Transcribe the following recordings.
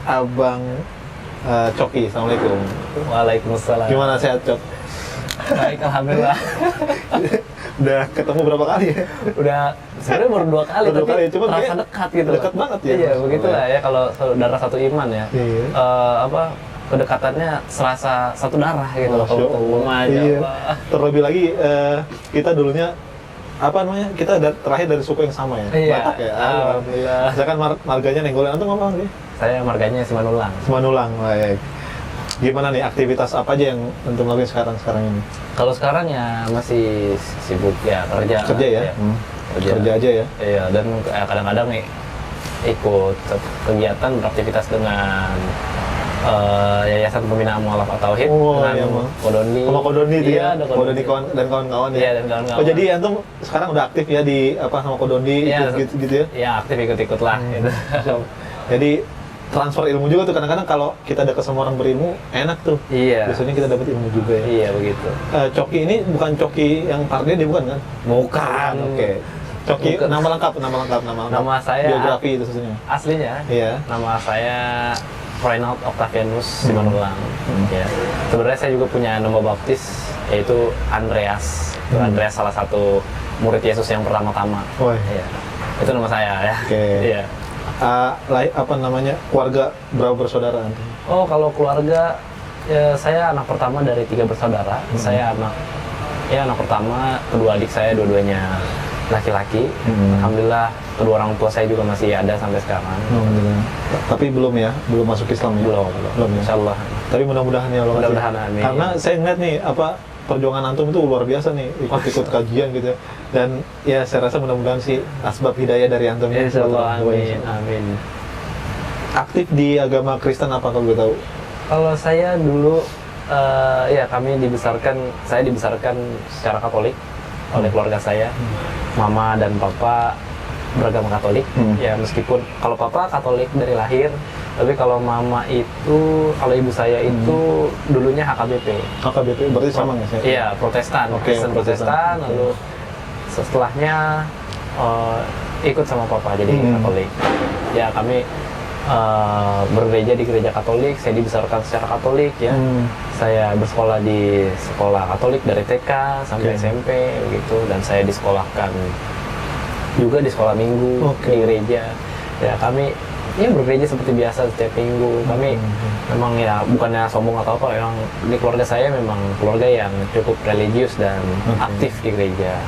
Abang Coki. Assalamualaikum. Waalaikumsalam. Gimana, sehat, Cok? Baik, alhamdulillah. Udah ketemu berapa kali ya? Udah sebenarnya baru 2 kali, Baru 2 kali, cuma terasa kayak dekat gitu. dekat banget ya, Iya, maksudnya. begitulah ya kalau saudara satu iman ya. Iya. Kedekatannya serasa satu darah gitu loh kalau ketemu. Masya Iya. Allah. Terlebih lagi kita dulunya kita terakhir dari suku yang sama ya, Iya. Batak ya. Alhamdulillah. Misalkan marganya Nenggolan, antum apa nih? Saya marganya Simanulang. Simanulang, baik. Gimana nih aktivitas apa aja yang antum lakuin sekarang ini? Kalau sekarang ya masih sibuk ya kerja. Kerja ya? Kerja aja ya? Iya, dan kadang-kadang nih ikut kegiatan beraktivitas dengan Yayasan Pembinaan Mu'alaf At-Tauhid Oh, dengan iya, Kodoni. Sama Kodoni itu Iya, ya? ada Kodoni dan kawan-kawan ya? Iya, dan kawan-kawan. Oh, jadi antum sekarang udah aktif ya di sama Kodoni, Iya, gitu ya? Iya, aktif ikut-ikut lah gitu. Jadi transfer ilmu juga tuh, kadang-kadang kalau kita dekat sama orang berilmu enak tuh. Iya. Biasanya kita dapat ilmu juga ya. Iya, begitu. Coki ini bukan Coki yang partner dia, bukan kan? Bukan. Oke. Coki Bukan. nama lengkap. Nama saya biografi itu sebenarnya. aslinya. Iya. Nama saya Reynald Octavianus Simanulang. Ya. Sebenarnya saya juga punya nama baptis yaitu Andreas. Itu Andreas salah satu murid Yesus yang pertama-tama. Woi. Iya. Itu nama saya ya. Oke. Iya. Keluarga berapa bersaudara antum? Oh, kalau keluarga ya, saya anak pertama dari 3 bersaudara. Saya anak pertama, kedua adik saya dua-duanya laki-laki. Alhamdulillah kedua orang tua saya juga masih ada sampai sekarang. Alhamdulillah. Tapi belum masuk Islam ya? Belum ya? Insyaallah. Tapi mudah-mudahan ya Allah. Mudah-mudahan, amin. Karena saya ngeliat nih perjuangan antum itu luar biasa nih, ikut kajian gitu ya. Dan ya saya rasa mudah-mudahan sih asbab hidayah dari antum ya. Insyaallah, amin. Aktif di agama Kristen apa kalau gue tahu? Kalau saya dulu ya saya dibesarkan secara Katolik oleh keluarga saya. Mama dan papa beragama Katolik. Ya meskipun kalau papa Katolik dari lahir, tapi kalau mama kalau ibu saya itu dulunya HKBP. HKBP berarti sama nggak sih? Iya, Protestan, Kristen Protestan. Lalu setelahnya ikut sama papa jadi Katolik. Ya kami bergereja di gereja Katolik. Saya dibesarkan secara Katolik ya. Saya bersekolah di sekolah Katolik dari TK sampai SMP gitu, dan saya disekolahkan juga di sekolah minggu di gereja. Ya kami bergereja seperti biasa setiap minggu. Kami memang ya bukannya sombong atau apa, memang di keluarga saya memang keluarga yang cukup religius dan aktif di gereja.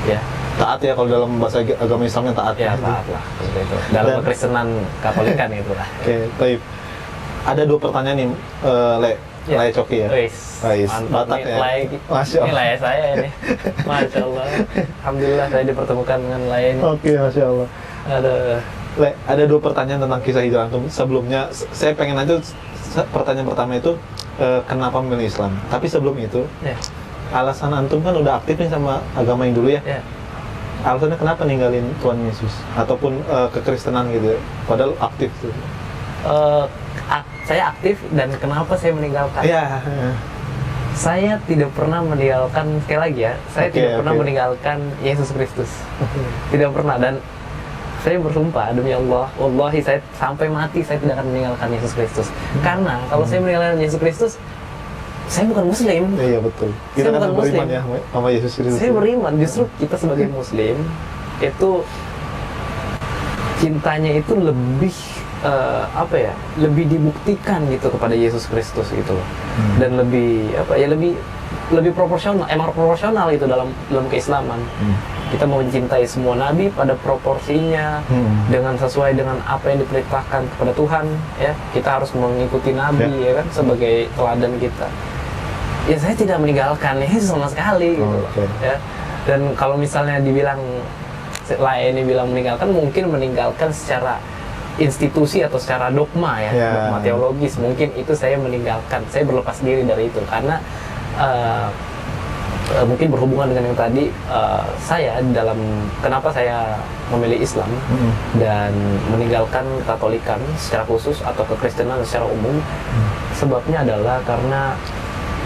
Ya. Taat ya, kalau dalam bahasa agama Islamnya taat. Ya, taat lah seperti itu. Dalam kekristenan Katolikan itu lah. Oke, baik. Ada 2 pertanyaan nih, Le Coki ya. Batak ya. Masya Allah. Ini Lay saya ini. Masya Allah. Alhamdulillah saya dipertemukan dengan Lay ini. Oke, Masya Allah. Ada 2 pertanyaan tentang kisah hijrah antum. Sebelumnya saya pengen aja pertanyaan pertama itu kenapa memilih Islam. Tapi sebelum itu, alasan antum kan udah aktif nih sama agama yang dulu ya. Alasannya kenapa ninggalin Tuhan Yesus ataupun kekristenan gitu, padahal aktif tuh. Saya aktif, dan kenapa saya meninggalkan? Iya. Saya tidak pernah meninggalkan, sekali lagi ya, saya tidak pernah meninggalkan Yesus Kristus. Tidak pernah, dan saya bersumpah demi Allah, wallahi saya sampai mati saya tidak akan meninggalkan Yesus Kristus. Karena kalau saya meninggalkan Yesus Kristus, saya bukan Muslim. Iya, betul. Kita kan beriman ya sama Yesus Kristus. Saya beriman, justru kita sebagai Muslim itu cintanya itu lebih lebih dibuktikan gitu kepada Yesus Kristus gitu loh. Dan lebih lebih proporsional, emang proporsional itu dalam keislaman. Kita mau mencintai semua nabi pada proporsinya, dengan sesuai dengan apa yang diperintahkan kepada Tuhan ya. Kita harus mengikuti nabi ya kan sebagai teladan kita. Ya saya tidak meninggalkan Yesus sama sekali gitu ya. Dan kalau misalnya dibilang ini bilang meninggalkan, mungkin meninggalkan secara institusi atau secara dogma ya, dogma teologis, mungkin itu saya meninggalkan, saya berlepas diri dari itu karena mungkin berhubungan dengan yang tadi, saya dalam kenapa saya memilih Islam dan meninggalkan Katolikan secara khusus atau kekristenan secara umum, sebabnya adalah karena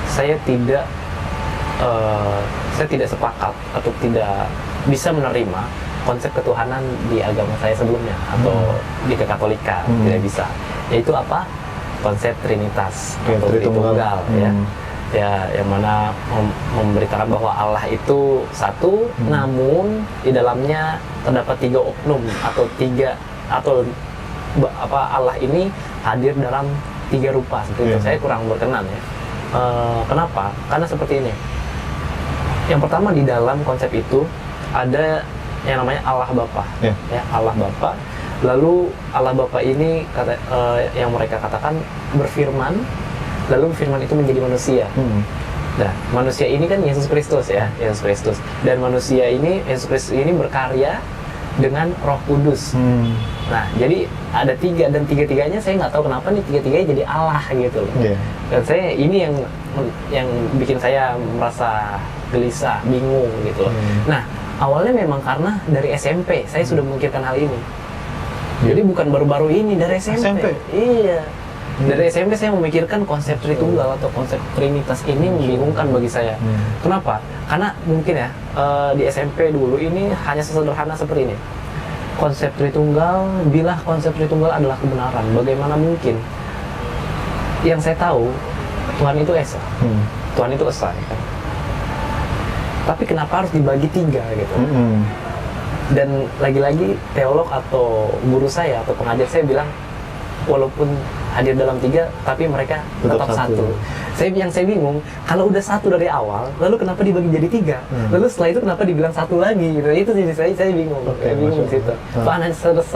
saya tidak sepakat atau tidak bisa menerima konsep ketuhanan di agama saya sebelumnya atau di kekatolikan. Tidak bisa. yaitu apa? Konsep Trinitas Ya, atau Tritunggal, ya. Hmm. Ya, yang mana memberitakan bahwa Allah itu satu, namun di dalamnya terdapat 3 oknum atau Allah ini hadir dalam 3 rupa. Seperti itu. Saya kurang berkenan ya. Kenapa? Karena seperti ini. Yang pertama, di dalam konsep itu ada yang namanya Allah Bapa, ya, Allah Bapa. Lalu Allah Bapa ini yang mereka katakan berfirman. Lalu firman itu menjadi manusia. Nah, manusia ini kan Yesus Kristus ya, Yesus Kristus. Dan manusia ini, Yesus Kristus ini berkarya dengan Roh Kudus. Nah, jadi ada 3 dan 3-tiganya saya nggak tahu kenapa nih 3-tiganya jadi Allah gitu loh. Dan saya ini yang bikin saya merasa gelisah, bingung gitu loh. Nah, awalnya memang karena dari SMP saya sudah memikirkan hal ini. Jadi bukan baru-baru ini, dari SMP. Iya. Dari SMP saya memikirkan konsep Tritunggal atau konsep Trinitas ini membingungkan bagi saya. Kenapa? Karena mungkin ya di SMP dulu ini hanya sesederhana seperti ini. Konsep Tritunggal, bila konsep Tritunggal adalah kebenaran, bagaimana mungkin? Yang saya tahu Tuhan itu Esa, Tuhan itu Esa, ya kan? Tapi kenapa harus dibagi 3 gitu? Dan lagi-lagi teolog atau guru saya atau pengajar saya bilang, walaupun hadir dalam 3, tapi mereka tetap satu. Yang saya bingung, kalau udah satu dari awal, lalu kenapa dibagi jadi 3? Lalu setelah itu kenapa dibilang satu lagi? Gitu. Itu sih saya bingung. Saya bingung di situ.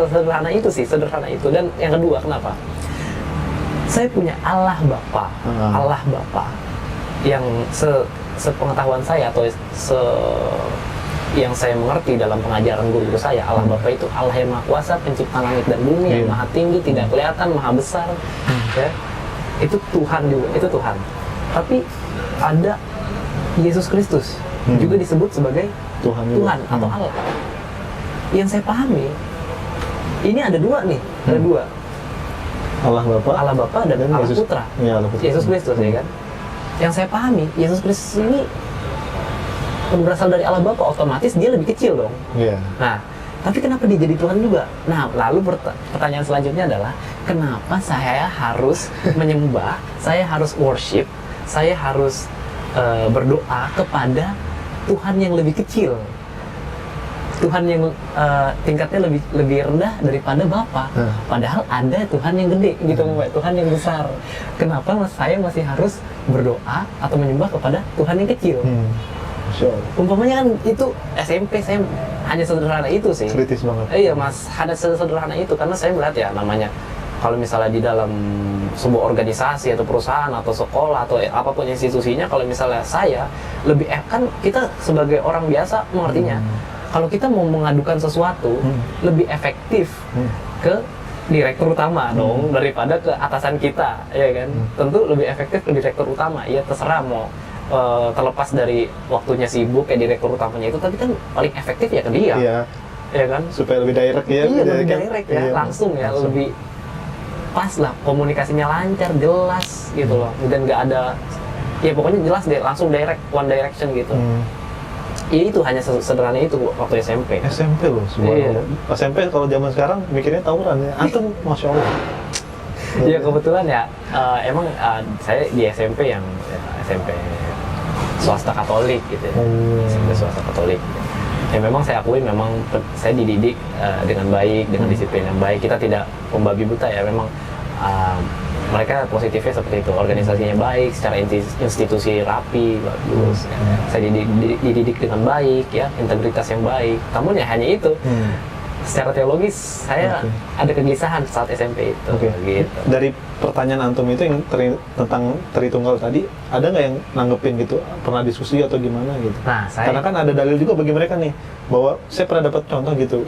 Sederhana itu sih, sederhana itu. Dan yang kedua, kenapa? Saya punya Allah Bapa, Allah Bapa yang sepengetahuan saya atau yang saya mengerti dalam pengajaran guru saya, Allah Bapa itu Allah yang Maha Kuasa, pencipta langit dan bumi, yang Maha Tinggi, tidak kelihatan, Maha Besar, ya. Itu Tuhan juga, itu Tuhan. Tapi ada Yesus Kristus juga disebut sebagai Tuhan atau Allah. Yang saya pahami, ini ada 2 nih, ada 2. Allah Bapa dan Allah Putra. Ya, Allah Putra. Yesus Kristus, ya kan? Yang saya pahami, Yesus Kristus ini berasal dari Allah Bapa, otomatis dia lebih kecil dong. Nah, tapi kenapa dia jadi Tuhan juga? Nah, lalu pertanyaan selanjutnya adalah, kenapa saya harus menyembah, saya harus worship, saya harus berdoa kepada Tuhan yang lebih kecil, Tuhan yang tingkatnya lebih rendah daripada Bapa? Padahal ada Tuhan yang gede gitu, Tuhan yang besar. Kenapa saya masih harus berdoa atau menyembah kepada Tuhan yang kecil? Umpamanya kan itu SMP saya hanya sederhana itu sih. Kritis banget. Iya mas, hanya sederhana itu karena saya melihat ya namanya kalau misalnya di dalam sebuah organisasi atau perusahaan atau sekolah atau apapun institusinya, kalau misalnya saya lebih kan kita sebagai orang biasa mengertinya. Kalau kita mau mengadukan sesuatu lebih efektif ke direktur utama dong daripada ke atasan kita, ya kan? Tentu lebih efektif ke direktur utama. Ya terserah mau terlepas dari waktunya sibuk kayak direktur utamanya itu, tapi kan paling efektif ya ke dia, ya kan? Supaya lebih direct ya, lebih direct ya, langsung ya, lebih pas lah, komunikasinya lancar, jelas gitu loh, dan nggak ada, ya pokoknya jelas deh, langsung direct, one direction gitu. Ya itu hanya sederhana itu waktu SMP. SMP loh, SMP kalau zaman sekarang mikirnya tawuran ya, antum masya Allah. Ya kebetulan ya, emang saya di SMP yang SMP swasta Katolik gitu ya. SMP swasta Katolik. Ya memang saya akui memang saya dididik dengan baik, dengan disiplin yang baik. Kita tidak membabi buta ya, memang mereka positifnya seperti itu. Organisasinya baik, secara institusi rapi, bagus. Saya dididik dengan baik ya, integritas yang baik. Namun ya hanya itu. Secara teologis saya ada kegelisahan saat SMP itu. Gitu. Dari pertanyaan antum itu yang tentang Tritunggal tadi, ada nggak yang nanggepin gitu? Pernah diskusi atau gimana gitu? Nah, karena kan ada dalil juga bagi mereka nih, bahwa saya pernah dapat contoh gitu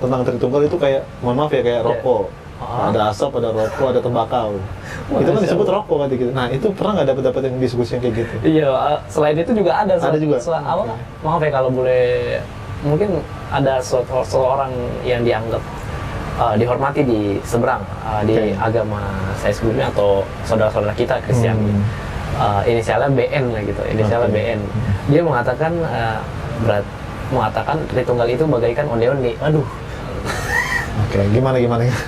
tentang Tritunggal itu kayak, mohon maaf ya, kayak rokok. Ada asap, ada rokok, ada tembakau. Itu kan disebut rokok kan gitu. Nah itu pernah nggak dapat yang diskusi yang kayak gitu? Iya, selain itu juga ada. Ada juga. Maaf ya kalau boleh, mungkin ada seorang yang dianggap dihormati di seberang di agama saya sebelumnya atau saudara-saudara kita Kristiani. Inisialnya BN lah gitu, inisialnya BN. Dia mengatakan Tritunggal itu bagaikan onde-onde. Aduh. Oke, gimana?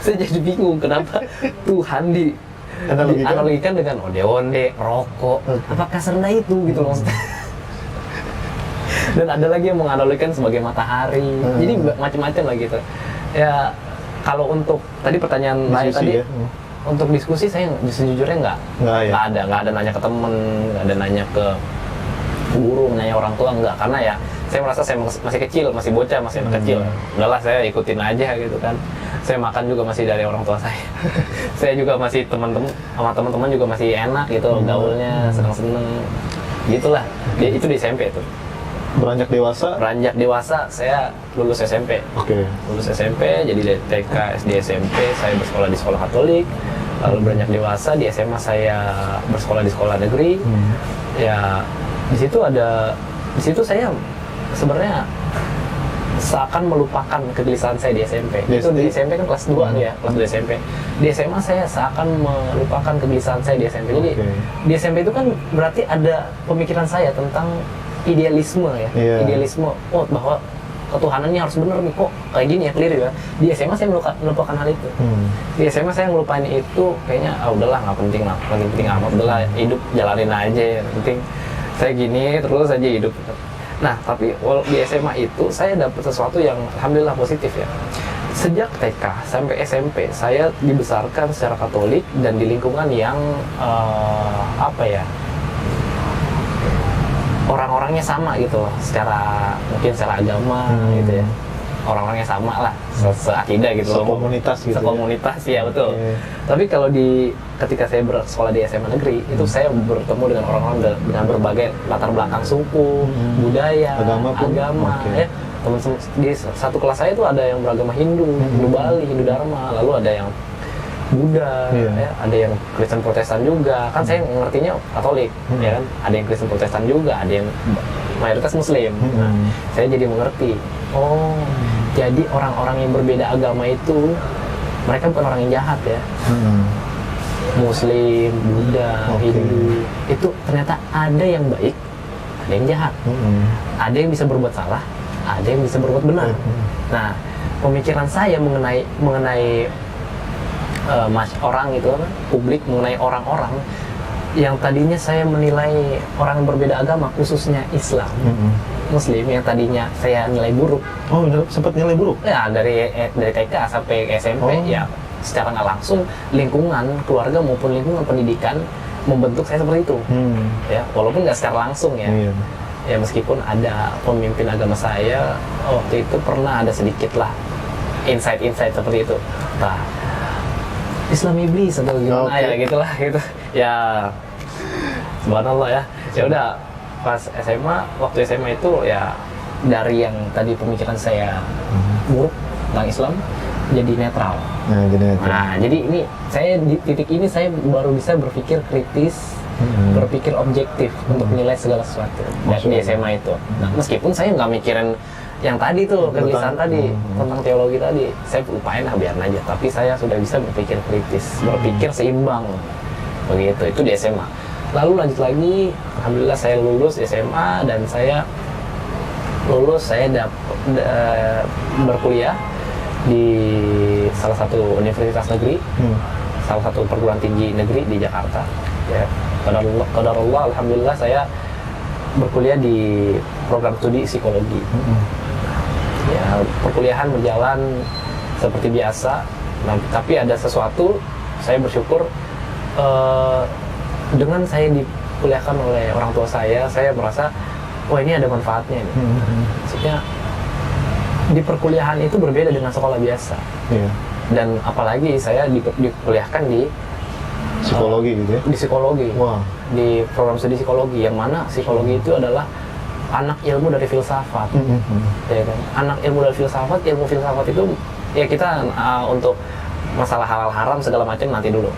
Saya jadi bingung kenapa Tuhan dianalogikan dengan onde-onde, rokok. Apakah serendah itu gitu loh maksudnya? Dan ada lagi yang menganalogikan sebagai matahari. Jadi macam-macam lah gitu. Ya kalau untuk tadi pertanyaan lain tadi, untuk diskusi saya sejujurnya nggak ada nanya ke temen, nggak ada nanya ke guru, nanya orang tua, nggak, karena ya saya merasa saya masih kecil, masih bocah, masih anak kecil. Udahlah saya ikutin aja gitu kan. Saya makan juga masih dari orang tua saya. Saya juga masih sama teman-teman juga masih enak gitu gaulnya, seneng-seneng gitulah. Itu di SMP tuh. Beranjak dewasa saya lulus SMP. Lulus SMP, jadi dari TK, SD, SMP saya bersekolah di sekolah Katolik. Lalu beranjak dewasa di SMA saya bersekolah di sekolah negeri. Ya di situ saya sebenarnya seakan melupakan kegelisahan saya di SMP. Itu di SMP kan kelas 2 ya, kelas 2 SMP. Di SMA saya seakan melupakan kegelisahan saya di SMP. Jadi di SMP itu kan berarti ada pemikiran saya tentang idealisme ya. Idealisme, bahwa ketuhanan ini harus benar nih, kok kayak gini ya, clear ya. Di SMA saya melupakan hal itu. Di SMA saya ngelupain itu, kayaknya udahlah nggak penting amat, udahlah hidup jalanin aja, yang penting saya gini terus aja hidup. Nah, tapi di SMA itu saya dapat sesuatu yang alhamdulillah positif ya. Sejak TK sampai SMP saya dibesarkan secara Katolik dan di lingkungan yang orang-orangnya sama gitu loh, mungkin secara agama gitu ya. Orang-orangnya sama lah, seakidah gitu loh. Sekomunitas ya betul. Tapi kalau ketika saya bersekolah di SMA negeri, itu saya bertemu dengan orang-orang dengan berbagai latar belakang suku, budaya, agama. Ya. Teman-teman di satu kelas saya itu ada yang beragama Hindu Bali, Hindu Dharma, lalu ada yang Buddha, ya, ada yang Kristen Protestan juga. Kan saya ngertinya Katolik, ya kan. Ada yang Kristen Protestan juga, ada yang mayoritas Muslim. Nah, saya jadi mengerti. Jadi orang-orang yang berbeda agama itu mereka bukan orang yang jahat ya. Muslim, Buddha, Hindu itu ternyata ada yang baik, ada yang jahat. Ada yang bisa berbuat salah, ada yang bisa berbuat benar. Nah, pemikiran saya mengenai orang itu, publik, mengenai orang-orang yang tadinya saya menilai orang yang berbeda agama, khususnya Islam, Muslim, yang tadinya saya nilai buruk. Sempat nilai buruk? Ya, dari TK sampai SMP, ya secara nggak langsung lingkungan keluarga maupun lingkungan pendidikan membentuk saya seperti itu. Ya, walaupun nggak secara langsung ya. Ya meskipun ada pemimpin agama saya waktu itu pernah ada sedikit lah insight seperti itu. Nah, Islam iblis atau gimana ya gitulah gitu. Ya subhanallah ya. Ya udah pas waktu SMA itu ya dari yang tadi pemikiran saya buruk tentang Islam jadi netral. Nah, jadi ini saya di titik ini saya baru bisa berpikir kritis, berpikir objektif untuk menilai segala sesuatu di SMA itu. Nah, meskipun saya nggak mikirin yang tadi tuh, kegelisahan tadi tentang teologi tadi, saya lupain lah, biarin aja. Tapi saya sudah bisa berpikir kritis, berpikir seimbang, begitu. Itu di SMA. Lalu lanjut lagi, alhamdulillah saya lulus SMA dan saya berkuliah di salah satu universitas negeri, salah satu perguruan tinggi negeri di Jakarta. Ya, qadarullah, alhamdulillah saya berkuliah di program studi psikologi. Ya, perkuliahan berjalan seperti biasa. Nah, tapi ada sesuatu, saya bersyukur dengan saya dikuliahkan oleh orang tua saya merasa, ini ada manfaatnya nih. Maksudnya di perkuliahan itu berbeda dengan sekolah biasa. Dan apalagi saya dikuliahkan di psikologi gitu ya? Di psikologi. Di program studi psikologi, yang mana psikologi itu adalah anak ilmu dari filsafat. Ya kan? Anak ilmu dari filsafat, ilmu filsafat itu ya kita untuk masalah halal haram segala macam nanti dulu.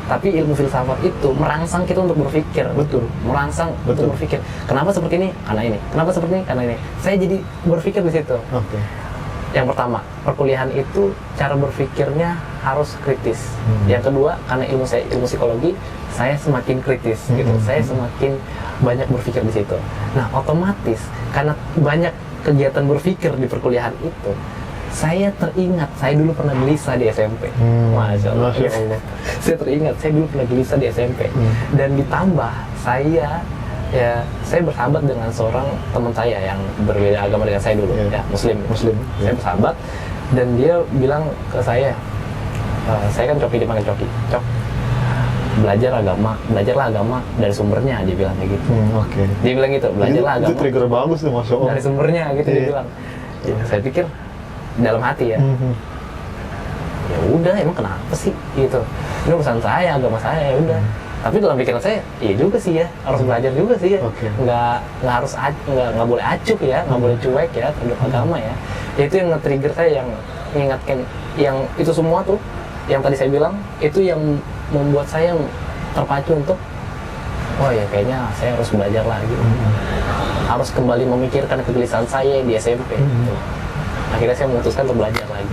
Tapi ilmu filsafat itu merangsang kita untuk berpikir. Merangsang untuk berpikir. Kenapa seperti ini? Karena ini. Kenapa seperti ini? Karena ini. Saya jadi berpikir di situ. Yang pertama, perkuliahan itu cara berpikirnya harus kritis. Yang kedua, karena ilmu psikologi, saya semakin kritis gitu. Saya semakin banyak berpikir di situ. Nah, otomatis karena banyak kegiatan berpikir di perkuliahan itu, saya teringat, saya dulu pernah gelisah di SMP. Masya Allah. Masya Allah. Saya teringat, saya dulu pernah gelisah di SMP. Dan ditambah, saya bersahabat dengan seorang teman saya yang berbeda agama dengan saya dulu, ya, Muslim. Saya bersahabat, dan dia bilang ke saya kan Coki, dipanggil Coki. Cok, belajarlah agama dari sumbernya, dia bilang kayak gitu. Dia bilang gitu, belajarlah agama. Itu trigger bagus tuh, Masya Allah. Dari sumbernya gitu, dia bilang. Ya, saya pikir dalam hati ya, ya udah, emang kenapa sih gitu, ini urusan saya, agama saya, ya udah. Tapi dalam pikiran saya, iya juga sih ya, harus belajar juga sih ya. Nggak harus nggak boleh acuh ya, nggak boleh cuek ya terhadap agama ya. Itu yang nge-trigger saya, yang mengingatkan, yang itu semua tuh yang tadi saya bilang, itu yang membuat saya terpacu untuk oh ya, kayaknya saya harus belajar lagi, harus kembali memikirkan kegelisahan saya di SMP. Akhirnya saya memutuskan untuk belajar lagi.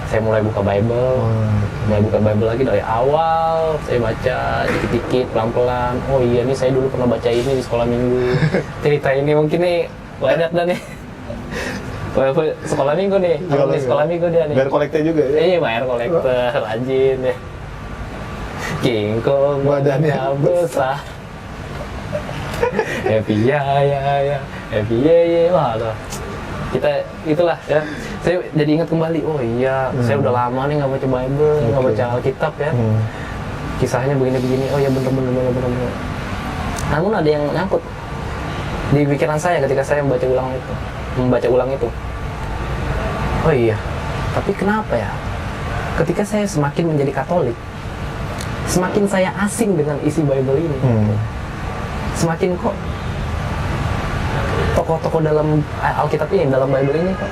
Saya mulai buka Bible lagi dari awal. Saya baca dikit-dikit, pelan-pelan. Oh iya nih, saya dulu pernah baca ini di sekolah minggu. Cerita ini mungkin nih banyak dah nih. Sekolah minggu nih, di sekolah minggu dia nih. Bayar kolektor juga ya? Iya, bayar kolektor, rajin deh. Kingkong badannya besar. Happy ya, happy ye, wah loh. Kita itulah ya. Saya jadi ingat kembali, oh iya, saya udah lama nih nggak baca Bible, nggak baca Alkitab ya. Kisahnya begini-begini, oh iya bener. Namun ada yang nyangkut di pikiran saya ketika saya membaca ulang itu. Oh iya, tapi kenapa ya? Ketika saya semakin menjadi Katolik, semakin saya asing dengan isi Bible ini. Semakin kok tokoh-tokoh dalam Alkitab ini, dalam Bible ini kok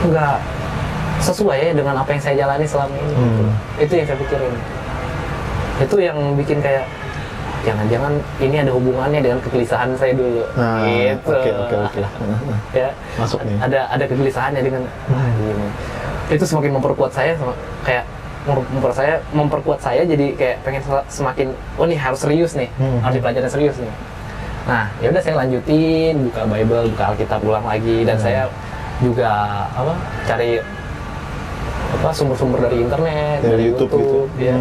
nggak sesuai ya dengan apa yang saya jalani selama ini. Itu yang saya pikirin. Itu yang bikin kayak jangan-jangan ini ada hubungannya dengan kegelisahan saya dulu. Gitu. Oke. Ya, masuk nih. Ada kegelisahannya dengan ini. Itu semakin memperkuat saya, kayak memperkuat saya jadi kayak pengen semakin, oh nih harus serius nih, harus dipelajari serius nih. Nah, ya udah saya lanjutin buka Bible, buka Alkitab ulang lagi, dan saya juga cari sumber-sumber dari internet, dari YouTube gitu. Ya,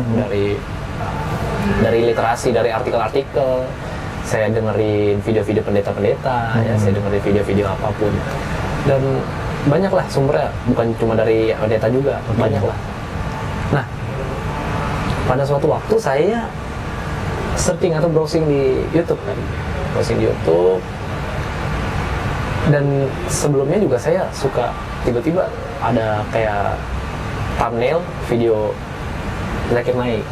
dari literasi, dari artikel-artikel. Saya dengerin video-video pendeta-pendeta, ya, saya dengerin video-video apapun. Dan banyaklah sumbernya, bukan cuma dari pendeta juga, banyaklah. Nah, pada suatu waktu saya searching atau browsing di YouTube kan. Browsing di YouTube. Dan sebelumnya juga saya suka tiba-tiba ada kayak thumbnail video Zakir Naik.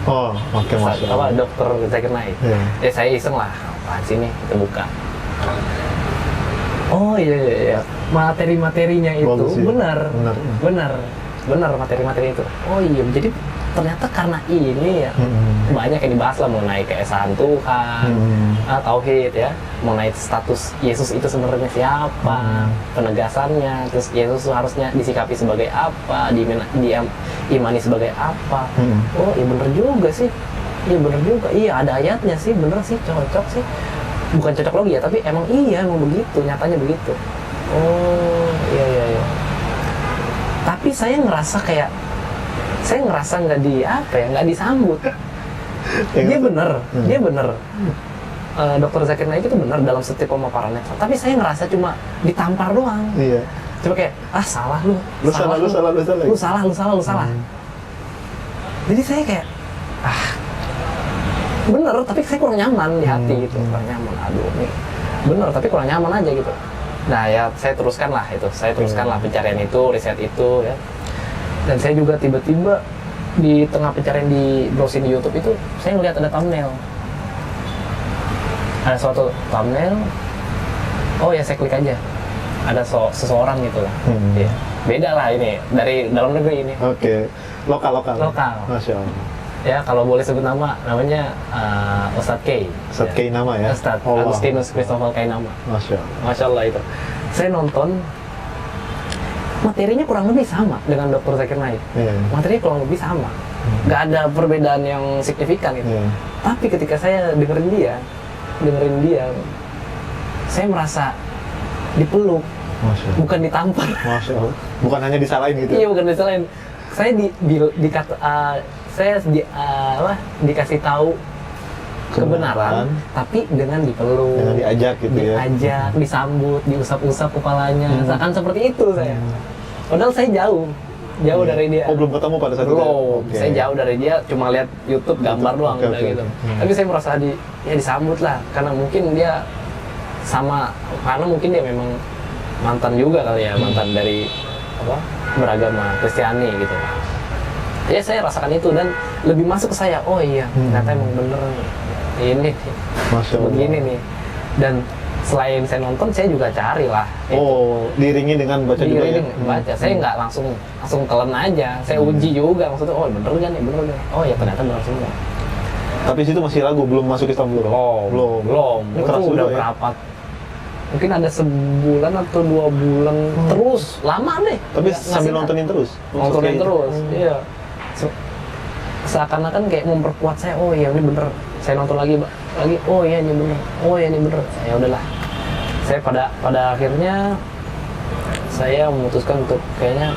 Dokter Zakir Naik. Ya saya iseng lah, apaan sih nih, kita buka. Oh iya. Materi-materinya itu benar materi-materi itu. Oh iya, jadi ternyata karena ini ya banyak yang dibahas lah mengenai keesaan Tuhan, tauhid ya, mengenai status Yesus itu sebenarnya siapa, penegasannya, terus Yesus harusnya disikapi sebagai apa, diimani sebagai apa. Oh iya bener juga sih, iya ada ayatnya sih, bener sih, cocok sih, bukan cocok logi ya, tapi emang begitu, nyatanya begitu. Oh iya. Tapi saya ngerasa nggak disambut. Dia bener. Dokter Zakir Naik itu benar dalam setiap pemaparannya. Tapi saya ngerasa cuma ditampar doang. Iya. Cuma kayak, salah lu. Lu salah. Jadi saya kayak, bener, tapi saya kurang nyaman di hati gitu. Kurang nyaman, aduh nih. Bener, tapi kurang nyaman aja gitu. Nah ya, saya teruskan lah pencarian itu, riset itu ya. Dan saya juga tiba-tiba di tengah pencarian di browsing di YouTube itu, saya ngeliat ada thumbnail. Ada suatu thumbnail, oh ya saya klik aja. Ada seseorang gitu lah. Ya. Beda lah ini, dari dalam negeri ini. Oke. Lokal. Masya Allah. Ya, kalau boleh sebut namanya Ustadz K. Ustadz K nama ya? Ustadz Agustinus Christopher K nama. Masya Allah itu. Saya nonton, materinya kurang lebih sama dengan Dr. Zakir Naik. Materinya kurang lebih sama. Nggak ada perbedaan yang signifikan gitu. Tapi ketika saya dengerin dia, saya merasa dipeluk. Masya Allah. bukan ditampar. Masya Allah. Bukan hanya disalahin gitu. Iya, bukan disalahin. Saya dikasih tahu kebenaran, tapi dengan dipeluk, Dengan diajak gitu ya. diajak, disambut, diusap-usap kepalanya, seakan seperti itu saya. Padahal saya jauh dari dia. Oh, belum ketemu pada saat itu? Belum, Oke. saya jauh dari dia, cuma lihat YouTube gambar doang Oke, udah oke, gitu. oke. Tapi saya merasa disambut lah, karena mungkin dia karena mungkin dia memang mantan juga kali ya, mantan dari beragama Kristiani gitu. Ya saya rasakan itu dan lebih masuk ke saya. Oh iya, ternyata emang bener ini Masya Allah. begini nih. Dan selain saya nonton, saya juga cari lah. Oh, diiringi dengan baca juga ya? Diiring, baca. Saya nggak langsung telan aja. Saya uji juga maksudnya. Oh bener gak nih, bener gak? Oh ya ternyata bener semua. Tapi situ masih ragu, belum masuk Islam belum? Belum. Ini Itu keras udah juga ya? berapa? Mungkin ada sebulan atau 2 bulan terus, lama deh. Tapi Nggak sambil singkat. nontonin terus? Nontonin terus, iya. Seakan-akan kayak memperkuat saya. Oh iya ini bener. Saya nonton lagi. Oh iya ini bener. Oh iya ini bener. Ya udahlah. Saya pada akhirnya saya memutuskan untuk kayaknya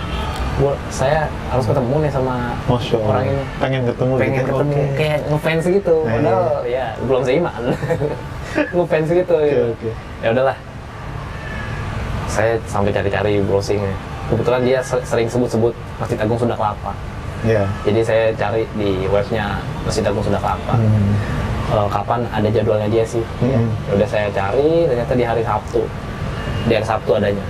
saya harus ketemu nih sama Masya Allah. orang ini. Pengen ketemu Pengen gitu? ketemu, Oke. kayak ngefans gitu. Nah, Padahal ya belum seiman. Ngefans gitu. Oke, oke. Ya udahlah. Saya sampai cari-cari browsingnya. Kebetulan dia sering sebut-sebut Masjid Agung Sunda Kelapa. Iya. Jadi saya cari di webnya Masjid Agung Sunda Kelapa. Kapan ada jadwalnya dia sih? Ya udah saya cari, ternyata di hari Sabtu. Di hari Sabtu adanya.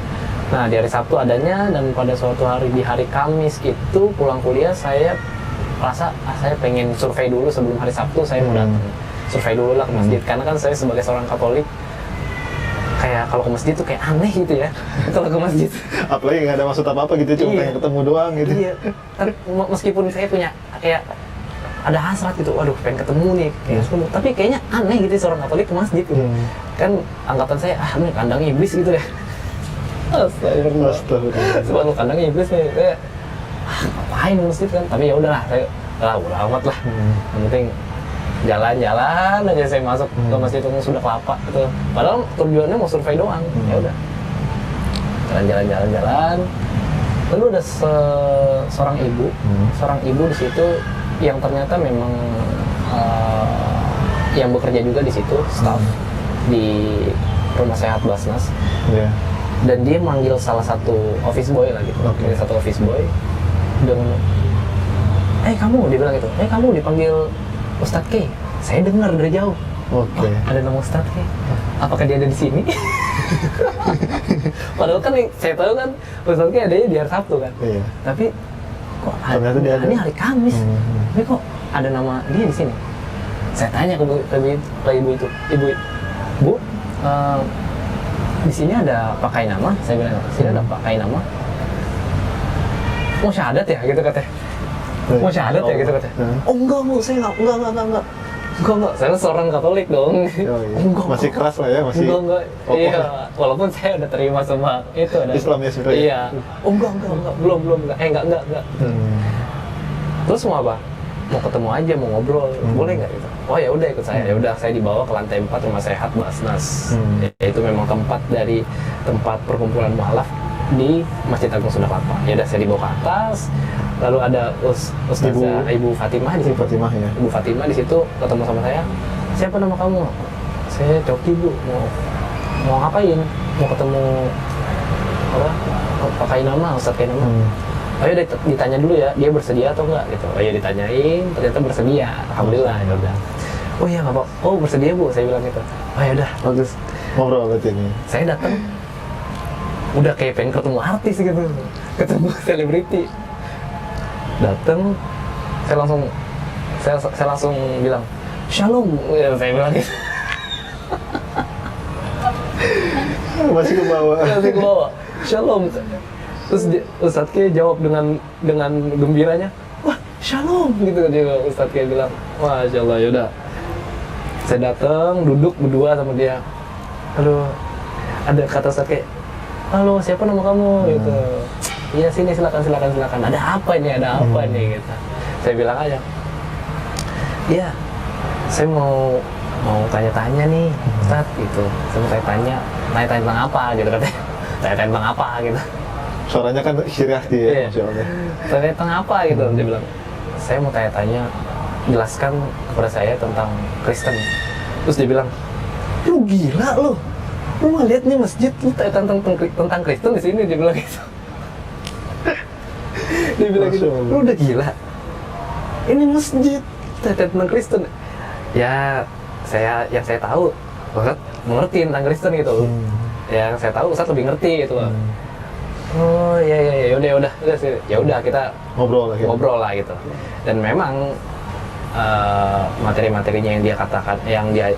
Nah di hari Sabtu adanya dan pada suatu hari di hari Kamis itu pulang kuliah saya rasa saya pengen survei dulu sebelum hari Sabtu saya mau datang. Survei dulu lah ke masjid karena kan saya sebagai seorang Katolik kayak kalau ke masjid tuh kayak aneh gitu ya kalau ke masjid. Apalagi nggak ada maksud apa-apa gitu, cuma Iya. pengen ketemu doang gitu. Iya. Meskipun saya punya kayak ada hasrat gitu, waduh pengen ketemu nih, tapi kayaknya aneh gitu seorang Katolik ke masjid gitu. Kan angkatan saya, ini kandang iblis gitu ya. Astagfirullah. Sebab kandang iblis nih, saya ngapain ke masjid kan? Tapi ya udahlah, saya udah amat lah. Yang penting jalan-jalan aja saya masuk ke masjid itu sudah kelapa gitu. Padahal tujuannya mau survei doang. Ya udah. Jalan-jalan. Lalu ada seorang ibu di situ yang ternyata memang yang bekerja juga di situ, staff di rumah sehat Basnas. Iya. Dan dia manggil salah satu office boy lah gitu. Oke. Manggil satu office boy dengan kamu, dia bilang gitu. Kamu dipanggil Ustadz K. Saya dengar dari jauh. Oke. Ada nama Ustadz K. Apakah dia ada di sini? Padahal kan yang saya tahu kan Ustadz K adanya di hari Sabtu kan. Iya. Tapi kok Ternyata dia ada. ini hari Kamis. Tapi kok ada nama dia di sini? Saya tanya ke ibu itu, Bu, di sini ada pakai nama? Saya bilang, di sini ada pakai nama. Mau syahadat ya gitu katanya. Mau syahadat ya gitu katanya. Oh enggak Bu, saya enggak. Enggak. Saya seorang Katolik dong. Oh, iya. Enggak. Masih keras lah ya, masih. Enggak. kokoh. Iya, walaupun saya udah terima sama itu ada. Islam ya sebenarnya. Iya. Oh enggak. Belum enggak. Enggak. Terus mau apa? Mau ketemu aja, mau ngobrol, boleh nggak gitu? Oh ya udah ikut saya. Ya udah saya dibawa ke lantai 4 rumah sehat Basnas. Itu memang tempat perkumpulan mualaf di Masjid Agung Sunda Kelapa. Ya udah saya dibawa ke atas. Lalu ada Ustazah Ibu Fatimah di situ. Fatimah ya. Ibu Fatimah di situ ketemu sama saya. Siapa nama kamu? Saya Coki Bu. Mau ngapain? Mau ketemu apa? Pakai nama, Ustadz kayak nama. Ayo ditanya dulu ya, dia bersedia atau enggak gitu. Ayo ditanyain, ternyata bersedia. Alhamdulillah, ya udah. Oh iya, Bapak. Oh, bersedia, Bu, saya bilang gitu. Oh ya udah, bagus. Ngobrol berarti ini. Saya datang udah kayak pengen ketemu artis gitu. Ketemu selebriti. Datang saya langsung bilang, "Shalom." Ya, saya bilang gitu. Masih ke bawah. Masih ke bawah. Shalom. Terus Ustadz K jawab dengan gembiranya, wah shalom gitu dia. Ustadz K bilang, masya Allah, yaudah. Saya datang duduk berdua sama dia. Halo, ada kata Ustadz K, halo siapa nama kamu gitu. Iya sini silakan. Ada apa ini gitu. Saya bilang aja, iya saya mau tanya-tanya nih Ustadz gitu. Saya mau tanya tentang apa gitu katanya. tanya tentang apa gitu. Suaranya kan syiriah dia, Iya. Masya Allah. Tanya tentang apa gitu. Dia bilang, saya mau tanya-tanya, jelaskan kepada saya tentang Kristen. Terus dia bilang, lu gila lu mah lihat nih masjid, lu tanya tentang Kristen di sini. Dia bilang gitu. Dia bilang gitu, lu udah gila, ini masjid tanya tentang Kristen. Ya yang saya tahu Ustaz mengerti tentang Kristen gitu. Yang saya tahu Ustaz lebih ngerti gitu. Oh ya udah ya udah kita ngobrol lah gitu. Dan memang materi-materinya yang dia katakan, yang dia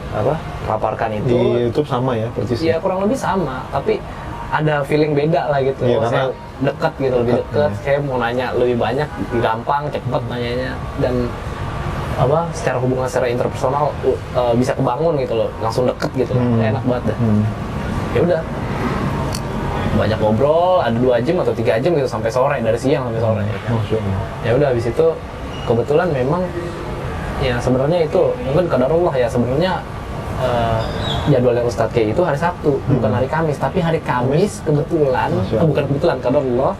paparkan itu di YouTube sama ya persis. Ya kurang lebih sama, tapi ada feeling beda lah gitu. Iya, karena saya dekat gitu, lebih dekat. Ya. Saya mau nanya lebih banyak, gampang, cepet nanyanya, dan secara hubungan secara interpersonal bisa kebangun gitu loh, langsung deket gitu, enak banget dah. Ya udah, banyak ngobrol, ada 2 jam atau 3 jam gitu sampai sore, dari siang sampai sore. Ya udah, habis itu kebetulan memang ya sebenarnya itu mungkin qadarullah ya, sebenarnya jadwalnya Ustadz K itu hari Sabtu, bukan hari Kamis, tapi hari Kamis kebetulan, bukan kebetulan, qadarullah,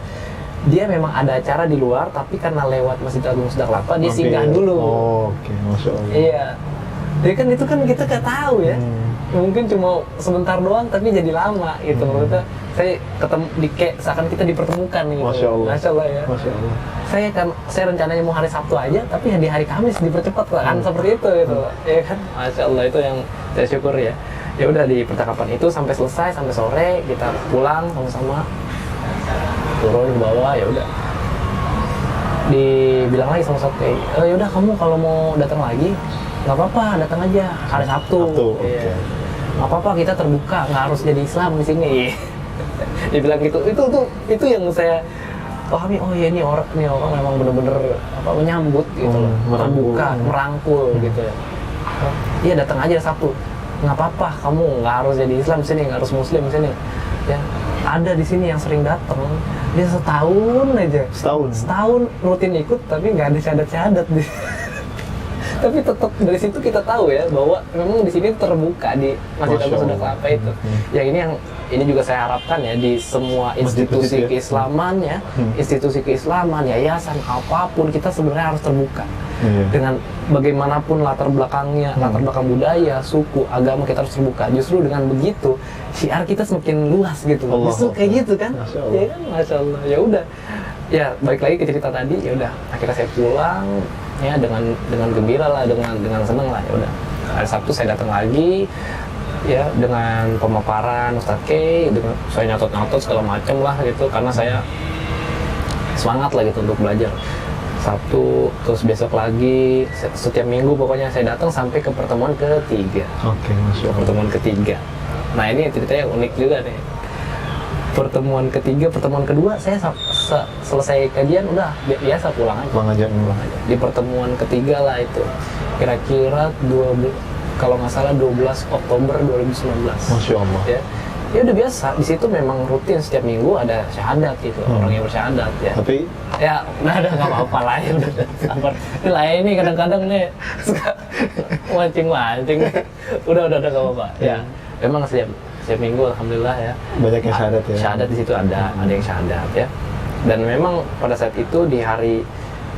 dia memang ada acara di luar, tapi karena lewat Masjid Agung Sunda Kelapa, dia singgah dulu. Oke, Masya Allah. Iya, jadi kan itu kan kita nggak tahu ya, mungkin cuma sebentar doang, tapi jadi lama gitu. Maksudnya saya ketemu kayak seakan kita dipertemukan gitu. Masya Allah. Masya Allah ya. Masya Allah. Saya rencananya mau hari Sabtu aja, tapi di hari Kamis dipercepat kan, seperti itu gitu. Ya kan, Masya Allah, itu yang saya syukur ya. Ya udah, di percakapan itu sampai selesai, sampai sore kita pulang sama-sama, turun ke bawah. Ya udah, dibilang lagi sama Ustadz, ya udah kamu kalau mau datang lagi nggak apa-apa, datang aja hari Sabtu. Iya. Nggak apa-apa, kita terbuka, nggak harus jadi Islam di sini. Dibilang gitu, itu yang saya pahami. Oh ya, ini orang memang bener-bener menyambut gitu loh, terbuka, merangkul gitu ya. Iya, datang aja Sabtu, nggak apa-apa, kamu nggak harus jadi Islam di sini, nggak harus Muslim di sini. Ya, ada di sini yang sering datang, dia setahun rutin ikut, tapi nggak ada syahadat di. Tapi tetap dari situ kita tahu ya bahwa memang di sini terbuka di Masjid Agung Sunda Kelapa itu. Ya, ini juga saya harapkan ya di semua institusi keislaman ya, institusi keislaman, yayasan, apapun, kita sebenarnya harus terbuka. Dengan bagaimanapun latar belakangnya, latar belakang budaya, suku, agama, kita harus terbuka. Justru dengan begitu syiar kita semakin luas gitu. Justru kayak gitu kan? Ya kan, Masya Allah. Ya udah. Ya, balik lagi ke cerita tadi. Ya udah, akhirnya saya pulang ya dengan gembira lah, dengan seneng lah. Ya udah, hari Sabtu saya datang lagi ya dengan pemaparan Ustadz K, dengan saya nyatot segala macam lah gitu, karena saya semangat lah gitu untuk belajar. Sabtu, terus besok lagi, setiap minggu pokoknya saya datang sampai ke pertemuan ketiga. Oke, Masya Allah. Pertemuan ketiga. Nah, ini ceritanya unik juga nih. Pertemuan kedua saya selesai kajian udah biasa pulang aja. Di pertemuan ketiga lah itu, kira-kira kalau nggak salah 12 Oktober 2019. Masya Allah. Ya udah biasa, di situ memang rutin setiap minggu ada syahadat gitu, orang yang bersyahadat ya. Tapi ya udah ada, nggak apa-apa lah ya, udah sabar. Ini kadang-kadang nih suka mancing, udah nggak apa-apa. Ya memang setiap minggu alhamdulillah ya. Banyak yang syahadat ya. Syahadat di situ ada yang syahadat ya. Dan memang pada saat itu di hari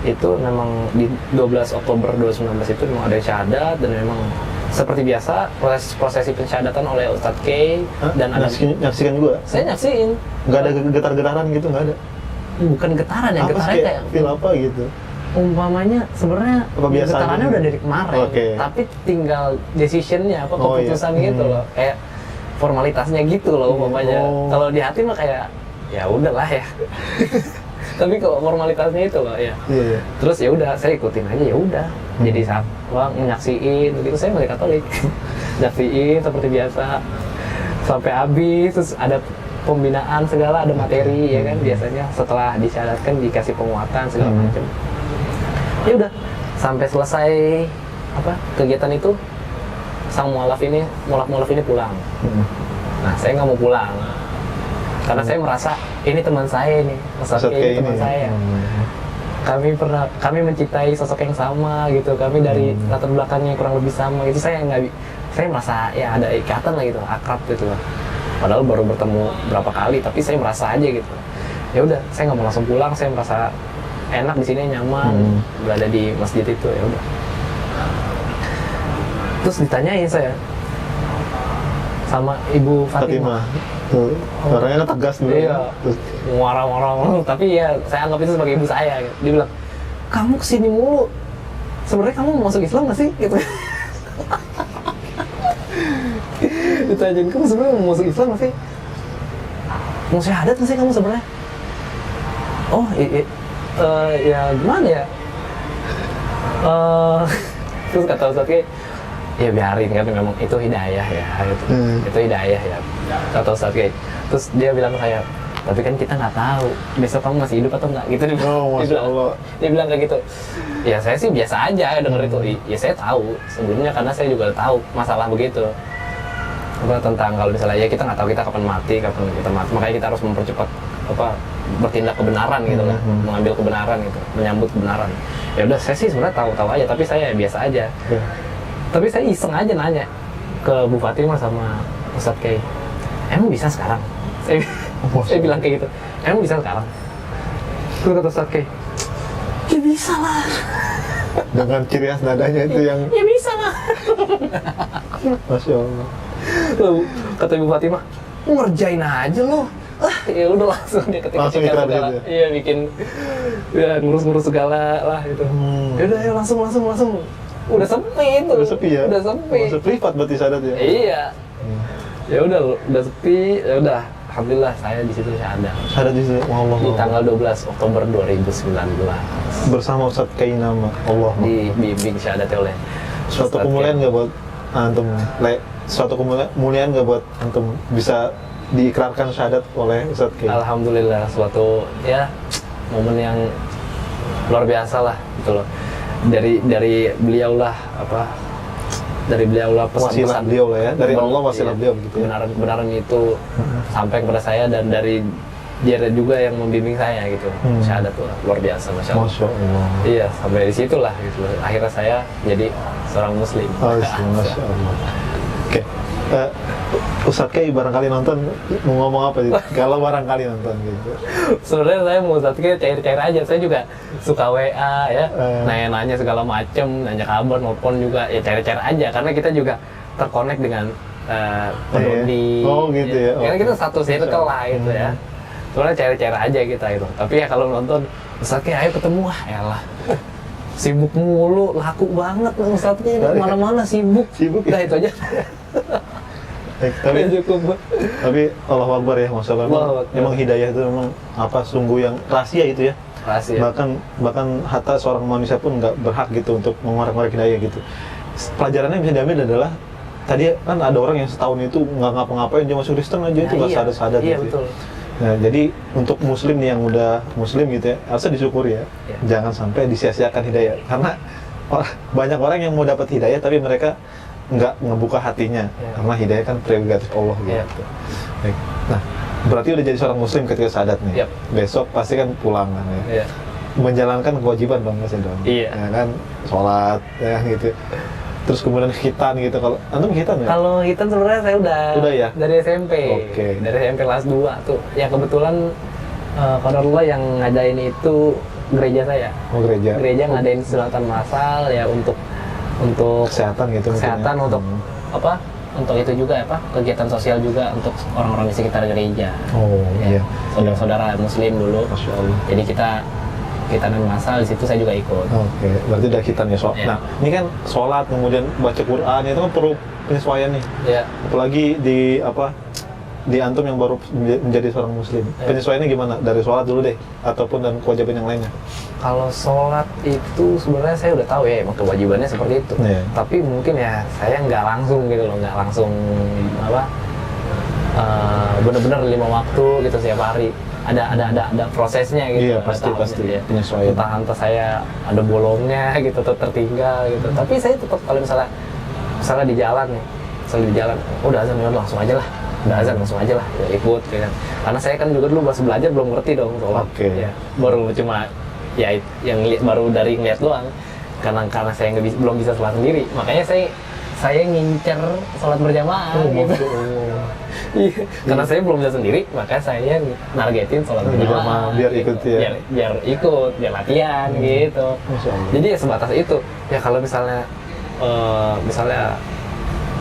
itu memang di 12 Oktober 2019 itu memang ada yang syahadat, dan memang seperti biasa prosesi pensyahadatan oleh Ustadz K. Dan ada nyaksikan juga? Saya nyaksiin. Nggak ada getar-getaran gitu, nggak ada? Bukan getaran ya, getarannya kayak feel apa gitu? Umpamanya sebenarnya getarannya udah dari kemarin, tapi tinggal decisionnya keputusan gitu loh, kayak formalitasnya gitu loh umpamanya. Kalau di hati mah kayak ya udahlah ya. Tapi kalau formalitasnya itu loh ya. Terus ya udah saya ikutin aja, ya udah. Jadi saat nyaksiin begitu, saya masih Katolik. Nyaksiin seperti biasa sampai habis, terus ada pembinaan segala, ada materi ya kan, biasanya setelah disyahadatkan dikasih penguatan segala macam. Ya udah sampai selesai kegiatan itu, sang mualaf ini pulang. Nah, saya nggak mau pulang karena saya merasa ini teman saya nih, ini teman saya. Kami mencintai sosok yang sama gitu, kami dari latar belakangnya kurang lebih sama gitu. Saya merasa ya ada ikatan lah gitu, akrab gitu loh. padahal baru bertemu berapa kali, tapi saya merasa aja gitu, ya udah saya nggak mau langsung pulang, saya merasa enak di sini, nyaman berada di masjid itu, ya udah. Terus ditanyain saya sama Ibu Fatimah. Tuh, orangnya tegas dulu. Iya. Terus, Warang-warang, tapi ya saya anggap itu sebagai ibu saya gitu. Dia bilang, kamu kesini mulu, sebenarnya kamu mau masuk Islam nggak sih? Gitu. Ditanyain, kamu sebenarnya mau masuk Islam nggak sih? Mau syahadat nggak sih kamu sebenarnya? Oh, ya gimana ya? Terus kata Ustadz, ya biarin kan, memang itu hidayah ya, itu hidayah ya, kata Ustadz kayak. Terus dia bilang ke saya, tapi kan kita nggak tahu besok kamu masih hidup atau enggak gitu. Masya Allah. Dia bilang kayak gitu. Ya saya sih biasa aja denger itu. Ya saya tahu sebelumnya, karena saya juga tahu masalah begitu, apa tentang kalau misalnya ya kita nggak tahu kita kapan mati, makanya kita harus mempercepat bertindak kebenaran gitu lah, mengambil kebenaran gitu, menyambut kebenaran. Ya udah, saya sih sebenarnya tahu aja, tapi saya biasa aja. Tapi saya iseng aja nanya ke Bu Fatimah sama Ustadz Kay, emang bisa sekarang? Saya bilang kayak gitu, emang bisa sekarang? Terus kata Ustadz Kay, ya bisa lah. dengan ciri khas nadanya itu yang Ya bisa lah. Masya Allah. Lalu kata Ibu Fatimah, ngerjain aja lo. Ya udah langsung dia Langsung ketika ikrar segala, gitu iya bikin, ya ngurus segala lah gitu. Ya udah, ya langsung. Udah sepi itu. Udah sepi ya? Udah sepi. Masih privat berarti syahadat ya? Iya. Ya udah sepi, ya udah. Alhamdulillah saya di situ syahadat. Syahadat di situ, Allah. Di tanggal 12 Oktober 2019. Bersama Ustadz Kay nama Allah. Dibimbing syahadat oleh Suatu Ustadz kemuliaan Kay. nggak buat antum? Suatu kemuliaan nggak buat antum bisa diikrarkan syahadat oleh Ustadz Kay? Alhamdulillah, suatu ya momen yang luar biasa lah gitu loh. Dari beliau lah Wasilah pesan-pesan beliau lah ya, dari Allah wasilah beliau begitu ya. Kebenaran itu sampai kepada saya, dan dari dia juga yang membimbing saya gitu. Syahadat tuh luar biasa, Masya Allah. Masya Allah. Iya, sampai di situlah gitu. Akhirnya saya jadi seorang muslim. Masya Allah. Oke. Ustadz Kay barangkali nonton mau ngomong apa gitu? Kalau barangkali nonton gitu. Sebenarnya saya mau Ustadz Kay cair-cair aja. Saya juga suka WA ya, nanya-nanya segala macem, nanya kabar, nelfon juga, ya cair-cair aja. Karena kita juga terkonek dengan pendodi. Oh gitu ya. Karena kita satu circle lah gitu ya. Sebenarnya cair-cair aja kita itu. Tapi ya kalau nonton Ustadz Kay, ayo ketemu, elah. Sibuk mulu, laku banget Ustadz Kay, mana-mana sibuk. Nah itu aja. Tapi Allah Akbar ya, Masya Allah. Memang hidayah itu memang sungguh yang rahasia itu ya. Rahasia. Bahkan hatta seorang manusia pun nggak berhak gitu untuk mengorek-ngorek hidayah gitu. Pelajarannya yang bisa diambil adalah tadi kan ada orang yang setahun itu nggak ngapa-ngapain, dia masuk Kristen aja itu nggak sadar iya, gitu. Betul. Nah, jadi untuk muslim nih yang udah muslim gitu ya, harusnya disyukuri ya. Jangan sampai disia-siakan hidayah. Karena banyak orang yang mau dapat hidayah tapi mereka nggak ngebuka hatinya, karena hidayah kan prerogatif Allah gitu. Baik. Nah, berarti udah jadi seorang muslim ketika syahadat nih. Besok pasti kan pulang kan ya. Menjalankan kewajiban dong, Mas dong. Iya. Ya kan, sholat ya gitu. Terus kemudian khitan gitu. Kalau antum khitan ya? Kalau khitan sebenarnya saya udah ya? dari SMP. Oke. Dari SMP kelas 2 tuh. Ya kebetulan qadarullah yang ngadain itu gereja saya. Oh, gereja. Gereja ngadain sunatan massal ya untuk kesehatan gitu kesehatan ya. untuk untuk itu juga kegiatan sosial juga untuk orang-orang di sekitar gereja. Oh iya. Saudara-saudara muslim dulu. Masya Allah. Jadi kita massal di situ saya juga ikut. Oke, berarti udah khitan ya. Nah, ini kan sholat kemudian baca Quran itu kan perlu penyesuaian nih. Iya. Apalagi di antum yang baru menjadi seorang muslim. Penyesuaiannya gimana? Dari sholat dulu deh, ataupun dan kewajiban yang lainnya? Kalau sholat itu sebenarnya saya udah tahu ya, emang kewajibannya seperti itu. Tapi mungkin ya saya nggak langsung gitu loh, nggak langsung bener-bener 5 waktu gitu setiap hari. Ada prosesnya gitu. Iya, pasti ya. Penyesuaian. Entah saya ada bolongnya gitu, atau tertinggal gitu. Tapi saya tetap kalau misalnya di jalan nih, udah azan ya langsung aja lah. Langsung aja lah, ya ikut gitu. Karena saya kan juga dulu masih belajar, belum ngerti dong sholat. Ya, baru cuma ya yang baru dari ngeliat doang. Karena saya belum bisa sholat sendiri, makanya saya ngincer sholat berjamaah gitu. Iya, karena saya belum bisa sendiri, maka saya nargetin sholat berjamaah. Biar ikut ya. Biar ikut, biar latihan gitu. Masya Allah. Jadi ya sebatas itu. Ya kalau misalnya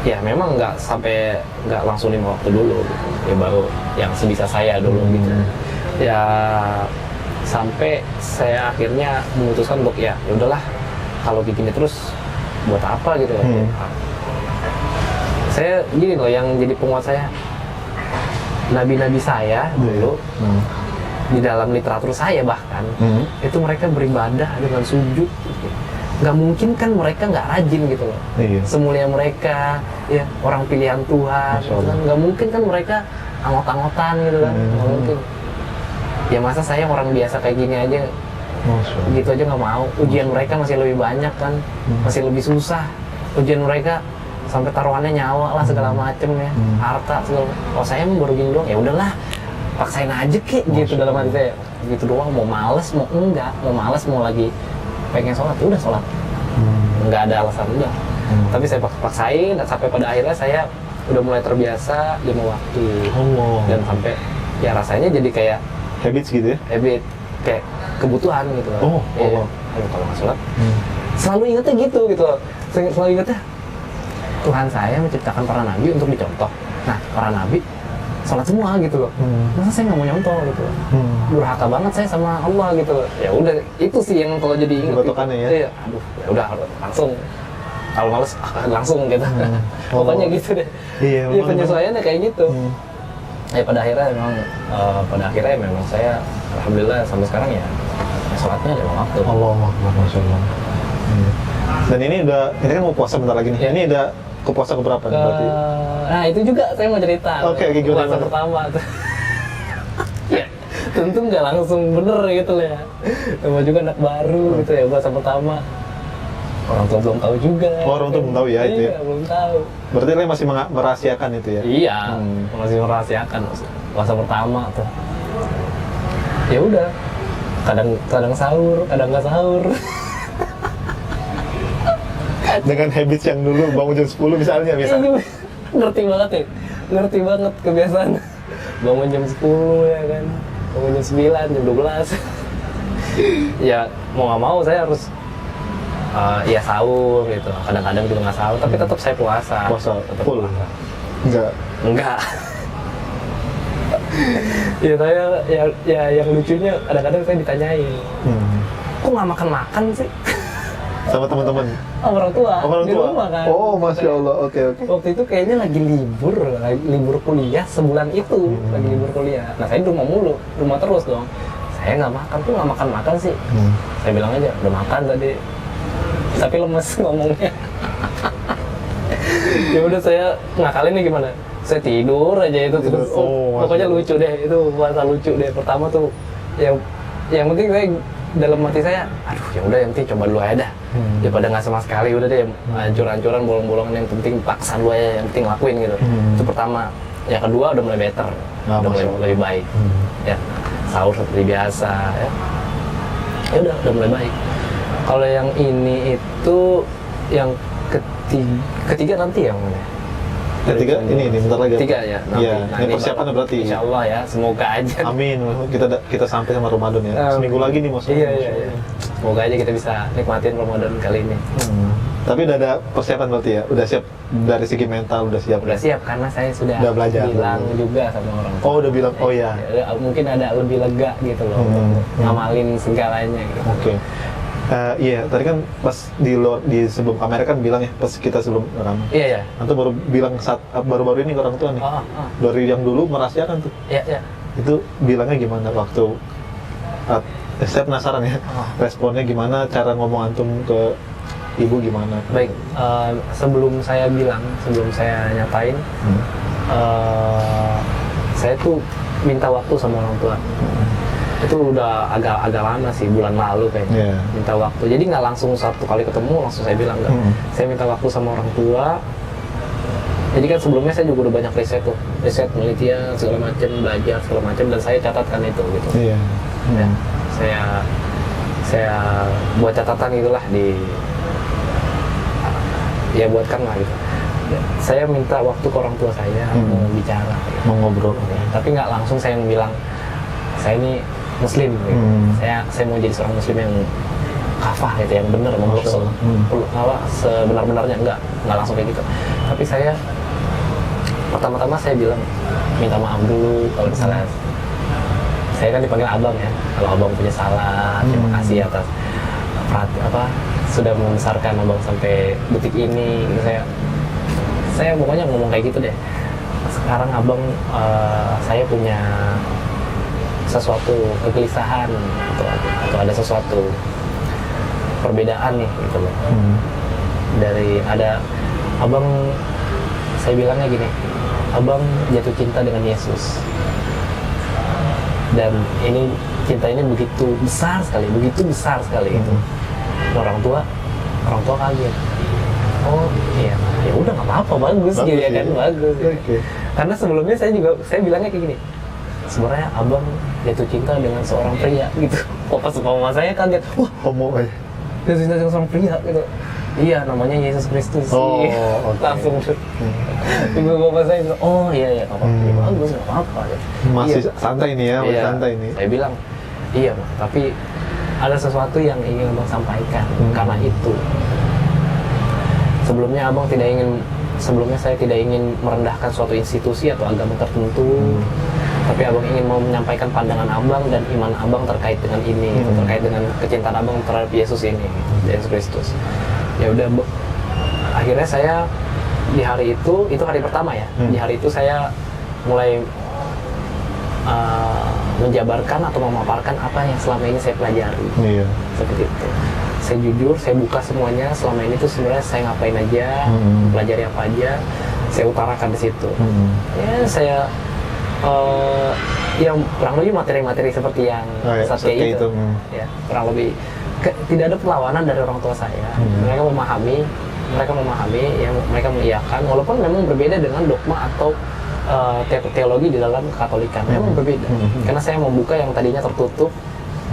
ya memang nggak langsung 5 waktu dulu gitu. Ya baru yang sebisa saya dulu gitu. Ya sampai saya akhirnya memutuskan untuk ya udahlah, kalau gini terus buat apa gitu ya. Saya gini loh, yang jadi penguat saya, nabi-nabi saya dulu di dalam literatur saya bahkan itu mereka beribadah dengan sujud. Nggak mungkin kan mereka nggak rajin gitu loh. Iya. Semulia mereka, ya orang pilihan Tuhan, gitu kan. Nggak mungkin kan mereka angot-angotan gitu kan. Nggak mungkin. Ya masa saya orang biasa kayak gini aja, gitu aja nggak mau. Ujian mereka masih lebih banyak kan, masih lebih susah. Ujian mereka sampai taruhannya nyawa lah segala macem ya, harta segala. Kalau saya mah baru gini doang, ya udahlah, paksain aja kek gitu dalam hati saya. Gitu doang, mau males mau enggak, mau males mau lagi pengen sholat, ya udah sholat, nggak ada alasan udah. Tapi saya paksain sampai pada akhirnya saya udah mulai terbiasa 5 waktu. Dan sampai ya rasanya jadi kayak habits gitu ya? Habit, kayak kebutuhan gitu loh. Aduh, kalau nggak sholat, selalu ingetnya gitu loh. Selalu ingetnya, Tuhan saya menciptakan para nabi untuk dicontoh. Nah, para nabi sholat semua gitu loh. Masa saya nggak mau nyontoh gitu loh. Durhaka banget saya sama Allah gitu loh. Ya udah, itu sih yang kalau jadi inget. Batokannya ya? Iya, aduh, ya udah langsung. Kalau males langsung gitu. Pokoknya gitu deh. Iya, penyesuaiannya kayak gitu. Ya pada akhirnya memang saya alhamdulillah sampai sekarang ya sholatnya 5 waktu. Allahu Akbar, Masya Allah. Dan ini kan mau puasa bentar lagi nih. Ini udah ke puasa keberapa nih berarti? Nah itu juga saya mau cerita. Oke, gimana? Puasa pertama tuh. Ya, tentu nggak langsung bener gitu ya. Sama juga anak baru gitu ya, puasa pertama. Orang tua belum tahu juga. Orang tua belum tahu ya itu ya? Iya, belum tahu. Berarti kalian masih merahasiakan itu ya? Iya, masih merahasiakan puasa pertama tuh. Ya udah, kadang sahur, kadang nggak sahur. Dengan habits yang dulu bangun jam 10 misalnya biasa. Ngerti banget kebiasaan. Bangun jam 10 ya kan, bangun jam 9, jam 12. Ya mau nggak mau saya harus ya sahur gitu. Kadang-kadang juga nggak sahur, tapi tetap saya puasa. Tetap full. Puasa. Enggak. Ya saya ya yang lucunya kadang-kadang saya ditanyain, kok nggak makan sih? Sama teman-teman? Orang tua. Di rumah kan. Oh, Masya Allah, oke. Waktu itu kayaknya lagi libur kuliah sebulan itu, lagi libur kuliah. Nah saya di rumah terus dong. Saya nggak makan sih. Saya bilang aja, udah makan tadi. Tapi lemes ngomongnya. Ya udah saya ngakalin nih gimana? Saya tidur aja itu terus. Pokoknya lucu deh, itu puasa lucu deh. Pertama tuh yang penting saya dalam hati saya, aduh ya udah yang penting coba dulu aja dah. Daripada nggak sama sekali, udah deh hancur-hancuran bolong-bolongan, yang penting paksa dulu aja, yang penting lakuin gitu. Itu pertama. Yang kedua udah mulai better, udah mulai lebih baik. Ya sahur seperti biasa ya. Ya udah mulai baik. Kalau yang ini itu yang ketiga nanti yang mana? Ketiga ini bentar lagi. Tiga ya. Iya, ini persiapannya berarti. Insya Allah ya, semoga aja. Amin. Kita sampai sama Ramadan ya. Seminggu lagi nih maksudnya. Iya. Semoga aja kita bisa nikmatin Ramadan kali ini. Tapi udah ada persiapan berarti ya? Udah siap dari segi mental, udah siap? Udah siap, karena saya sudah belajar bilang juga sama orang tua. Oh, udah bilang, oh ya. Mungkin ada lebih lega gitu loh, untuk ngamalin segalanya gitu. Oke. Iya, tadi kan pas di sebelum kamera kan bilang ya, pas kita sebelum rekaman. Iya. Antum baru bilang baru-baru ini ke orang tua nih. Dari yang dulu merahasiakan tuh. Iya. Itu bilangnya gimana waktu? Saya penasaran ya. Responnya gimana? Cara ngomong antum ke ibu gimana? Baik, sebelum saya nyatain, saya tuh minta waktu sama orang tua. Itu udah agak lama sih, bulan lalu kayaknya. Minta waktu, jadi nggak langsung satu kali ketemu langsung saya bilang enggak. Saya minta waktu sama orang tua. Jadi kan sebelumnya saya juga udah banyak riset penelitian segala macam, belajar segala macam, dan saya catatkan itu gitu. Iya. Ya, saya buat catatan gitulah ya buatkan lah gitu. saya minta waktu ke orang tua saya mau bicara, mau ngobrol, tapi nggak langsung saya bilang saya ini muslim gitu. Saya mau jadi seorang muslim yang kafah gitu, yang benar, memeluk sebenar-benarnya, nggak langsung kayak gitu. Tapi saya pertama-tama saya bilang minta maaf dulu kalau misalnya saya kan dipanggil abang ya, kalau abang punya salah, terima kasih atas sudah membesarkan abang sampai detik ini gitu. Saya pokoknya ngomong kayak gitu deh. Sekarang abang, saya punya sesuatu kegelisahan atau ada sesuatu perbedaan nih gitu loh. Dari ada abang, saya bilangnya gini, abang jatuh cinta dengan Yesus, dan ini cinta ini begitu besar sekali itu. Orang tua kaget. Oh iya, ya udah nggak apa-apa, bagus gitu ya kan, bagus. Okay. Karena sebelumnya saya bilangnya kayak gini, sebenarnya abang jatuh cinta dengan seorang pria gitu. Pas mama saya kaget, wah homo aja. jatuh cinta dengan seorang pria gitu. Iya, namanya Yesus Kristus. Oh, okay. Langsung ibu bapak saya bilang, oh iya nggak apa-apa, ya, bagus nggak apa-apa. Masih iya. santai nih ya, masih Iya. santai nih. Saya bilang, iya Bang, tapi ada sesuatu yang ingin abang sampaikan. Karena itu sebelumnya saya tidak ingin merendahkan suatu institusi atau agama tertentu, tapi abang ingin mau menyampaikan pandangan abang dan iman abang terkait dengan ini, terkait dengan kecintaan abang terhadap Yesus ini, Yesus Kristus. Ya udah, akhirnya saya di hari itu hari pertama ya, di hari itu saya mulai menjabarkan atau memaparkan apa yang selama ini saya pelajari. Iya. Seperti itu. Saya jujur, saya buka semuanya. Selama ini tuh sebenarnya saya ngapain aja, pelajari apa aja, saya utarakan di situ. Ya saya yang kurang lebih materi-materi seperti yang Satya itu. Ya, kurang lebih tidak ada perlawanan dari orang tua saya. Mereka memahami, ya, mereka mengiyakan, walaupun memang berbeda dengan dogma atau teologi di dalam Katolikan, memang berbeda. Karena saya membuka yang tadinya tertutup,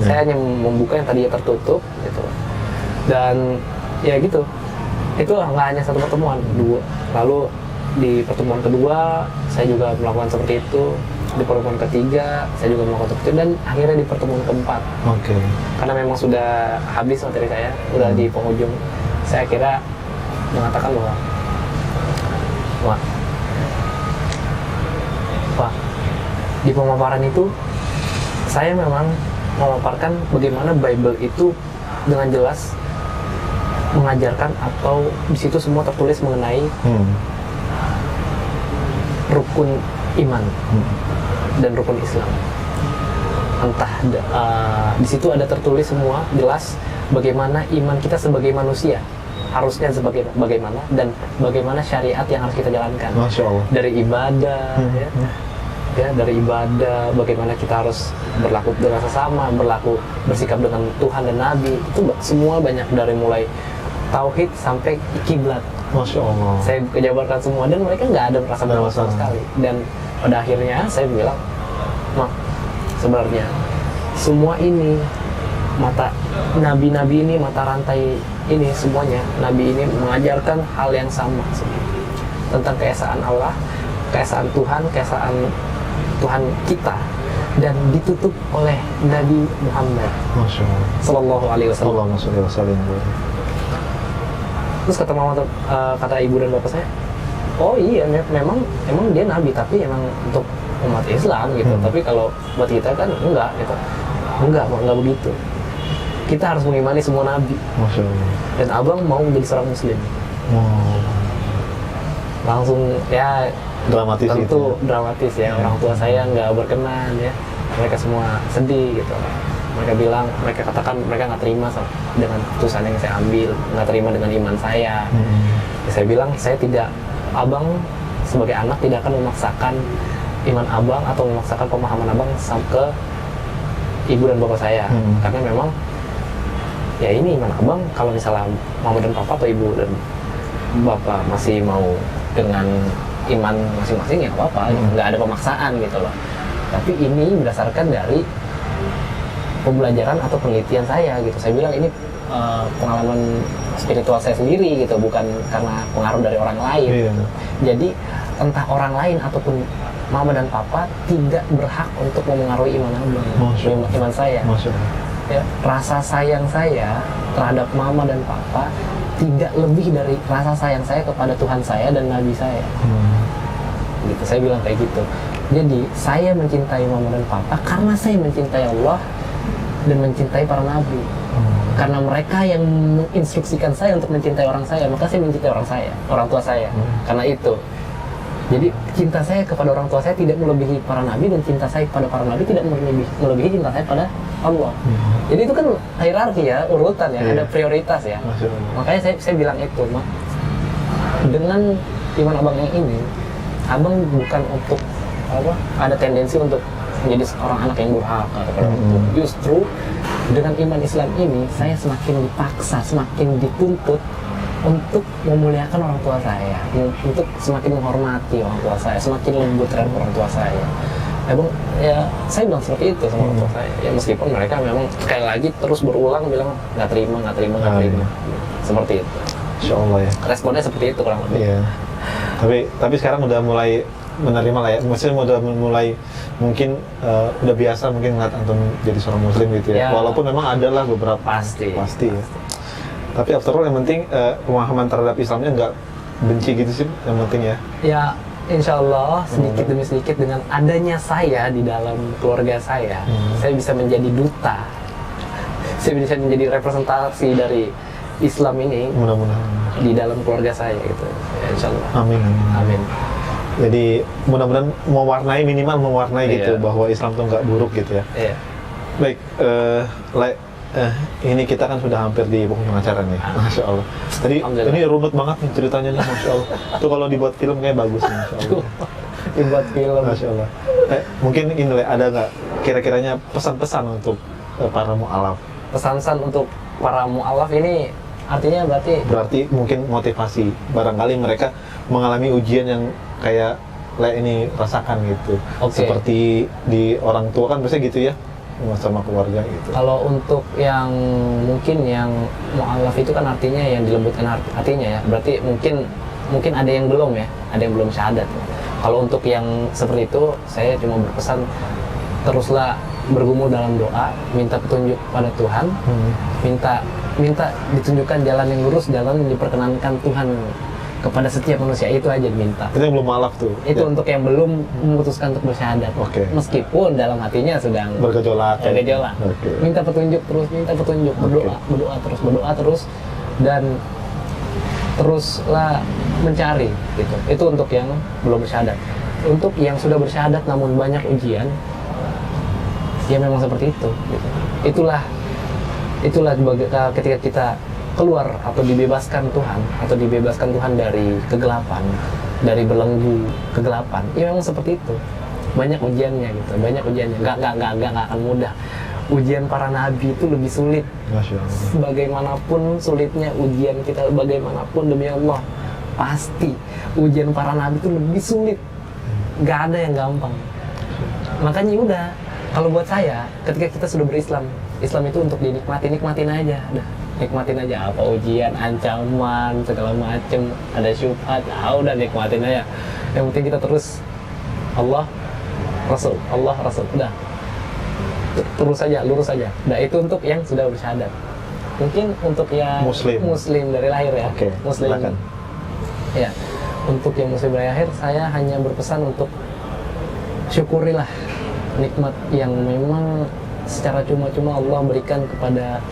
saya hanya membuka yang tadinya tertutup, gitu. Dan ya gitu, itu nggak hanya satu pertemuan, dua. Lalu di pertemuan kedua, saya juga melakukan seperti itu. Di pertemuan ketiga, saya juga melakukan seperti itu. Dan akhirnya di pertemuan keempat, karena memang sudah habis materi saya, udah di penghujung, saya akhirnya mengatakan bahwa, Pak, di pemaparan itu saya memang memaparkan bagaimana Bible itu dengan jelas mengajarkan, atau di situ semua tertulis mengenai rukun iman dan rukun Islam. Entah di situ ada tertulis semua jelas bagaimana iman kita sebagai manusia harusnya bagaimana, dan bagaimana syariat yang harus kita jalankan. Masya Allah. Dari ibadah, ya dari ibadah, bagaimana kita harus berlaku dengan sesama, bersikap dengan Tuhan dan Nabi, itu semua banyak, dari mulai tauhid sampai kiblat. Masya Allah. Saya kejabarkan semua, dan mereka nggak ada merasa bersalah sama sekali. Dan pada akhirnya saya bilang, Mak, sebenarnya semua ini mata nabi-nabi ini, mata rantai ini semuanya, nabi ini mengajarkan hal yang sama tentang keesaan Allah, keesaan Tuhan Tuhan kita, dan ditutup oleh Nabi Muhammad Sallallahu Alaihi Wasallam. Terus kata ibu dan bapak saya, oh iya, memang dia nabi, tapi emang untuk umat Islam gitu. Tapi kalau buat kita kan enggak gitu, enggak begitu. Kita harus mengimani semua nabi. Masya Allah. Dan abang mau menjadi seorang muslim. Langsung ya dramatis tentu gitu. Dramatis ya. Orang tua saya nggak berkenan ya. Mereka semua sedih gitu. Mereka katakan mereka nggak terima dengan keputusan yang saya ambil, nggak terima dengan iman saya. Ya, saya bilang abang sebagai anak tidak akan memaksakan iman abang atau memaksakan pemahaman abang ke ibu dan bapak saya, karena memang ya ini iman abang. Kalau misalnya mama dan papa atau ibu dan bapak masih mau dengan iman masing-masing, ya nggak apa-apa, nggak ada pemaksaan gitu loh. Tapi ini berdasarkan dari pembelajaran atau penelitian saya gitu. Saya bilang ini pengalaman spiritual saya sendiri gitu, bukan karena pengaruh dari orang lain. Iya. Jadi entah orang lain ataupun mama dan papa tidak berhak untuk memengaruhi iman abang, Masya Allah. iman saya. Masya Allah. Ya, rasa sayang saya terhadap mama dan papa tidak lebih dari rasa sayang saya kepada Tuhan saya dan Nabi saya. Gitu, saya bilang kayak gitu. Jadi saya mencintai mama dan papa karena saya mencintai Allah dan mencintai para nabi. Karena mereka yang menginstruksikan saya untuk mencintai orang saya, maka saya mencintai orang tua saya. Karena itu. Jadi cinta saya kepada orang tua saya tidak melebihi para nabi, dan cinta saya kepada para nabi tidak melebihi cinta saya pada Allah. Jadi itu kan hierarki ya, urutan ya, ada prioritas ya. Makanya saya bilang itu, Mak. Dengan iman abang yang ini, abang bukan untuk ada tendensi untuk menjadi seorang anak yang durhaka. Justru dengan iman Islam ini, saya semakin dipaksa, semakin dituntut untuk memuliakan orang tua saya, untuk semakin menghormati orang tua saya, semakin lembut terhadap orang tua saya. Ya, saya bilang seperti itu sama orang tua saya. Ya meskipun mereka memang sekali lagi terus berulang bilang nggak terima. Seperti itu. Insya Allah ya. Responnya seperti itu kurang lebih. Iya. Tapi sekarang udah mulai menerima lah ya. Maksudnya udah mulai mungkin udah biasa mungkin ngeliat antum jadi seorang muslim gitu ya. Ya. Walaupun memang ada lah beberapa. Pasti Ya. Tapi after all yang penting pemahaman terhadap Islamnya nggak benci gitu sih yang penting ya. Ya, insya Allah sedikit demi sedikit dengan adanya saya di dalam keluarga saya bisa menjadi duta. Saya bisa menjadi representasi dari Islam ini Mudah-mudahan. di dalam keluarga saya gitu. Ya, insya Allah. Amin. Jadi mudah-mudahan minimal mewarnai gitu Iya. bahwa Islam tuh nggak buruk gitu ya. Iya. Baik, ini kita kan sudah hampir di penghujung acara nih, Masya Allah. Tadi ini runut banget nih ceritanya nih, Masya Allah. Itu kalau dibuat film kayak bagus, Masya Allah. Dibuat film. Masya Allah. Mungkin ini ada nggak kira-kiranya pesan-pesan untuk para mu'alaf? Pesan-pesan untuk para mu'alaf ini artinya Berarti mungkin motivasi. Barangkali mereka mengalami ujian yang kayak ini rasakan gitu. Oke. Seperti di orang tua kan biasanya gitu ya, sama keluarga gitu. Kalau untuk yang mungkin yang mu'alaf itu kan artinya yang dilembutkan hatinya ya. Berarti mungkin ada yang belum ya, ada yang belum syahadat. Kalau untuk yang seperti itu, saya cuma berpesan teruslah bergumul dalam doa, minta petunjuk pada Tuhan, minta ditunjukkan jalan yang lurus, jalan yang diperkenankan Tuhan kepada setiap manusia. Itu aja diminta. Itu yang belum mu'alaf tuh. Itu untuk yang belum memutuskan untuk bersyahadat. Oke. Meskipun dalam hatinya sedang bergejolak. Oke. Minta petunjuk terus, berdoa terus, dan teruslah mencari gitu. Itu untuk yang belum bersyahadat. Untuk yang sudah bersyahadat namun banyak ujian, ya memang seperti itu gitu. Itulah ketika kita keluar atau dibebaskan Tuhan dari kegelapan, dari belenggu kegelapan, ya memang seperti itu. Banyak ujiannya gitu, nggak akan mudah. Ujian para nabi itu lebih sulit. Masya Allah. Bagaimanapun sulitnya ujian kita, bagaimanapun demi Allah, pasti ujian para nabi itu lebih sulit. Nggak ada yang gampang. Makanya udah, kalau buat saya, ketika kita sudah berislam, Islam itu untuk nikmatin aja, nikmatin aja apa ujian, ancaman, segala macem, ada syubhat, udah nikmatin aja. Yang penting kita terus Allah Rasul, udah terus saja, lurus saja. Nah itu untuk yang sudah bersyahadat. Mungkin untuk yang Muslim dari lahir ya. Oke, Muslim. silakan. Ya, untuk yang Muslim dari lahir, saya hanya berpesan untuk syukurilah nikmat yang memang secara cuma-cuma Allah berikan kepada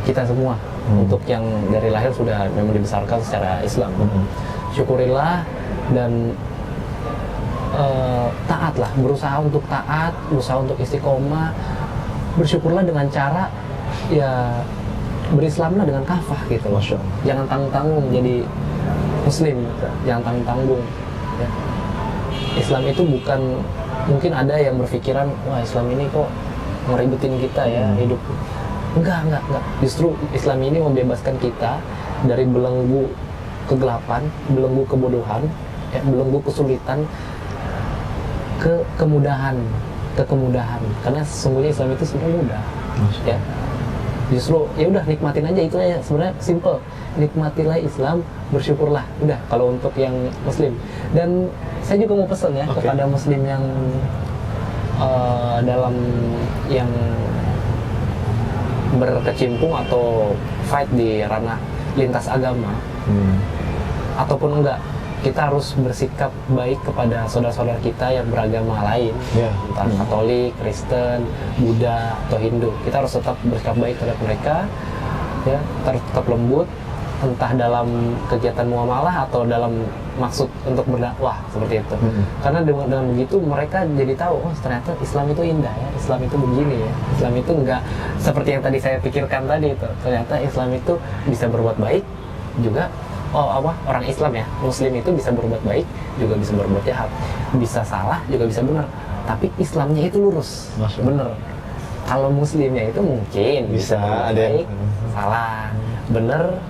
kita semua. Untuk yang dari lahir sudah memang dibesarkan secara Islam. Syukurilah dan taatlah, berusaha untuk taat, berusaha untuk istiqomah. Bersyukurlah dengan cara ya berislamlah dengan kafah gitu. Jangan tanggung-tanggung jadi Muslim, jangan tanggung-tanggung ya. Islam itu bukan, mungkin ada yang berpikiran, wah Islam ini kok ngeribetin kita ya hidup. Enggak. Justru Islam ini membebaskan kita dari belenggu kegelapan, belenggu kebodohan, ya, belenggu kesulitan, ke kemudahan. Karena sesungguhnya Islam itu sebenarnya mudah. Ya. Justru ya udah nikmatin aja, itu aja sebenarnya simple. Nikmatilah Islam, bersyukurlah. Udah kalau untuk yang Muslim. Dan saya juga mau pesan ya kepada Muslim yang dalam yang berkecimpung atau fight di ranah lintas agama ataupun enggak, kita harus bersikap baik kepada saudara-saudara kita yang beragama lain, entah Katolik, Kristen, Buddha atau Hindu. Kita harus tetap bersikap baik terhadap mereka, ya, tetap lembut, entah dalam kegiatan muamalah atau dalam maksud untuk berdakwah seperti itu. Karena dengan begitu mereka jadi tahu, oh ternyata Islam itu indah ya, Islam itu begini ya, Islam itu enggak seperti yang tadi saya pikirkan tadi itu. Ternyata Islam itu bisa berbuat baik juga. Orang Islam ya, Muslim itu bisa berbuat baik juga bisa berbuat jahat, bisa salah juga bisa benar. Tapi Islamnya itu lurus, bener. Kalau Muslimnya itu mungkin bisa ada baik, salah, bener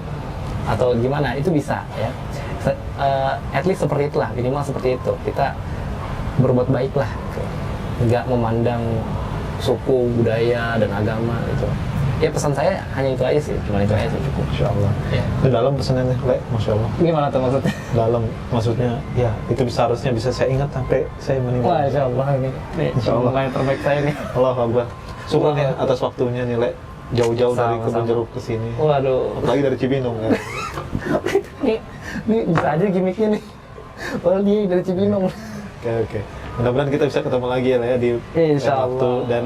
atau gimana itu bisa ya. At least seperti itulah, minimal seperti itu. Kita berbuat baiklah, nggak memandang suku, budaya dan agama gitu. Ya pesan saya hanya itu aja sih, cuma itu aja sih cukup. Insya Allah. Ya. Itu dalam pesannya nih, Le, Masya Allah. Gimana tuh maksudnya? Dalam, maksudnya ya itu seharusnya bisa saya ingat sampai saya meninggal. Wah, Insya Allah ini Insya Allah yang terbaik saya nih. Allah Akbar. Syukur ya atas waktunya nih, Le. Jauh-jauh dari Kebun Jeruk ke sini. Waduh. Apalagi dari Cibinong ya. Ini bisa aja gimmicknya nih. Padahal dia dari Cibinong. Oke. Mudah-mudahan kita bisa ketemu lagi ya, Le, di Insya waktu Allah. dan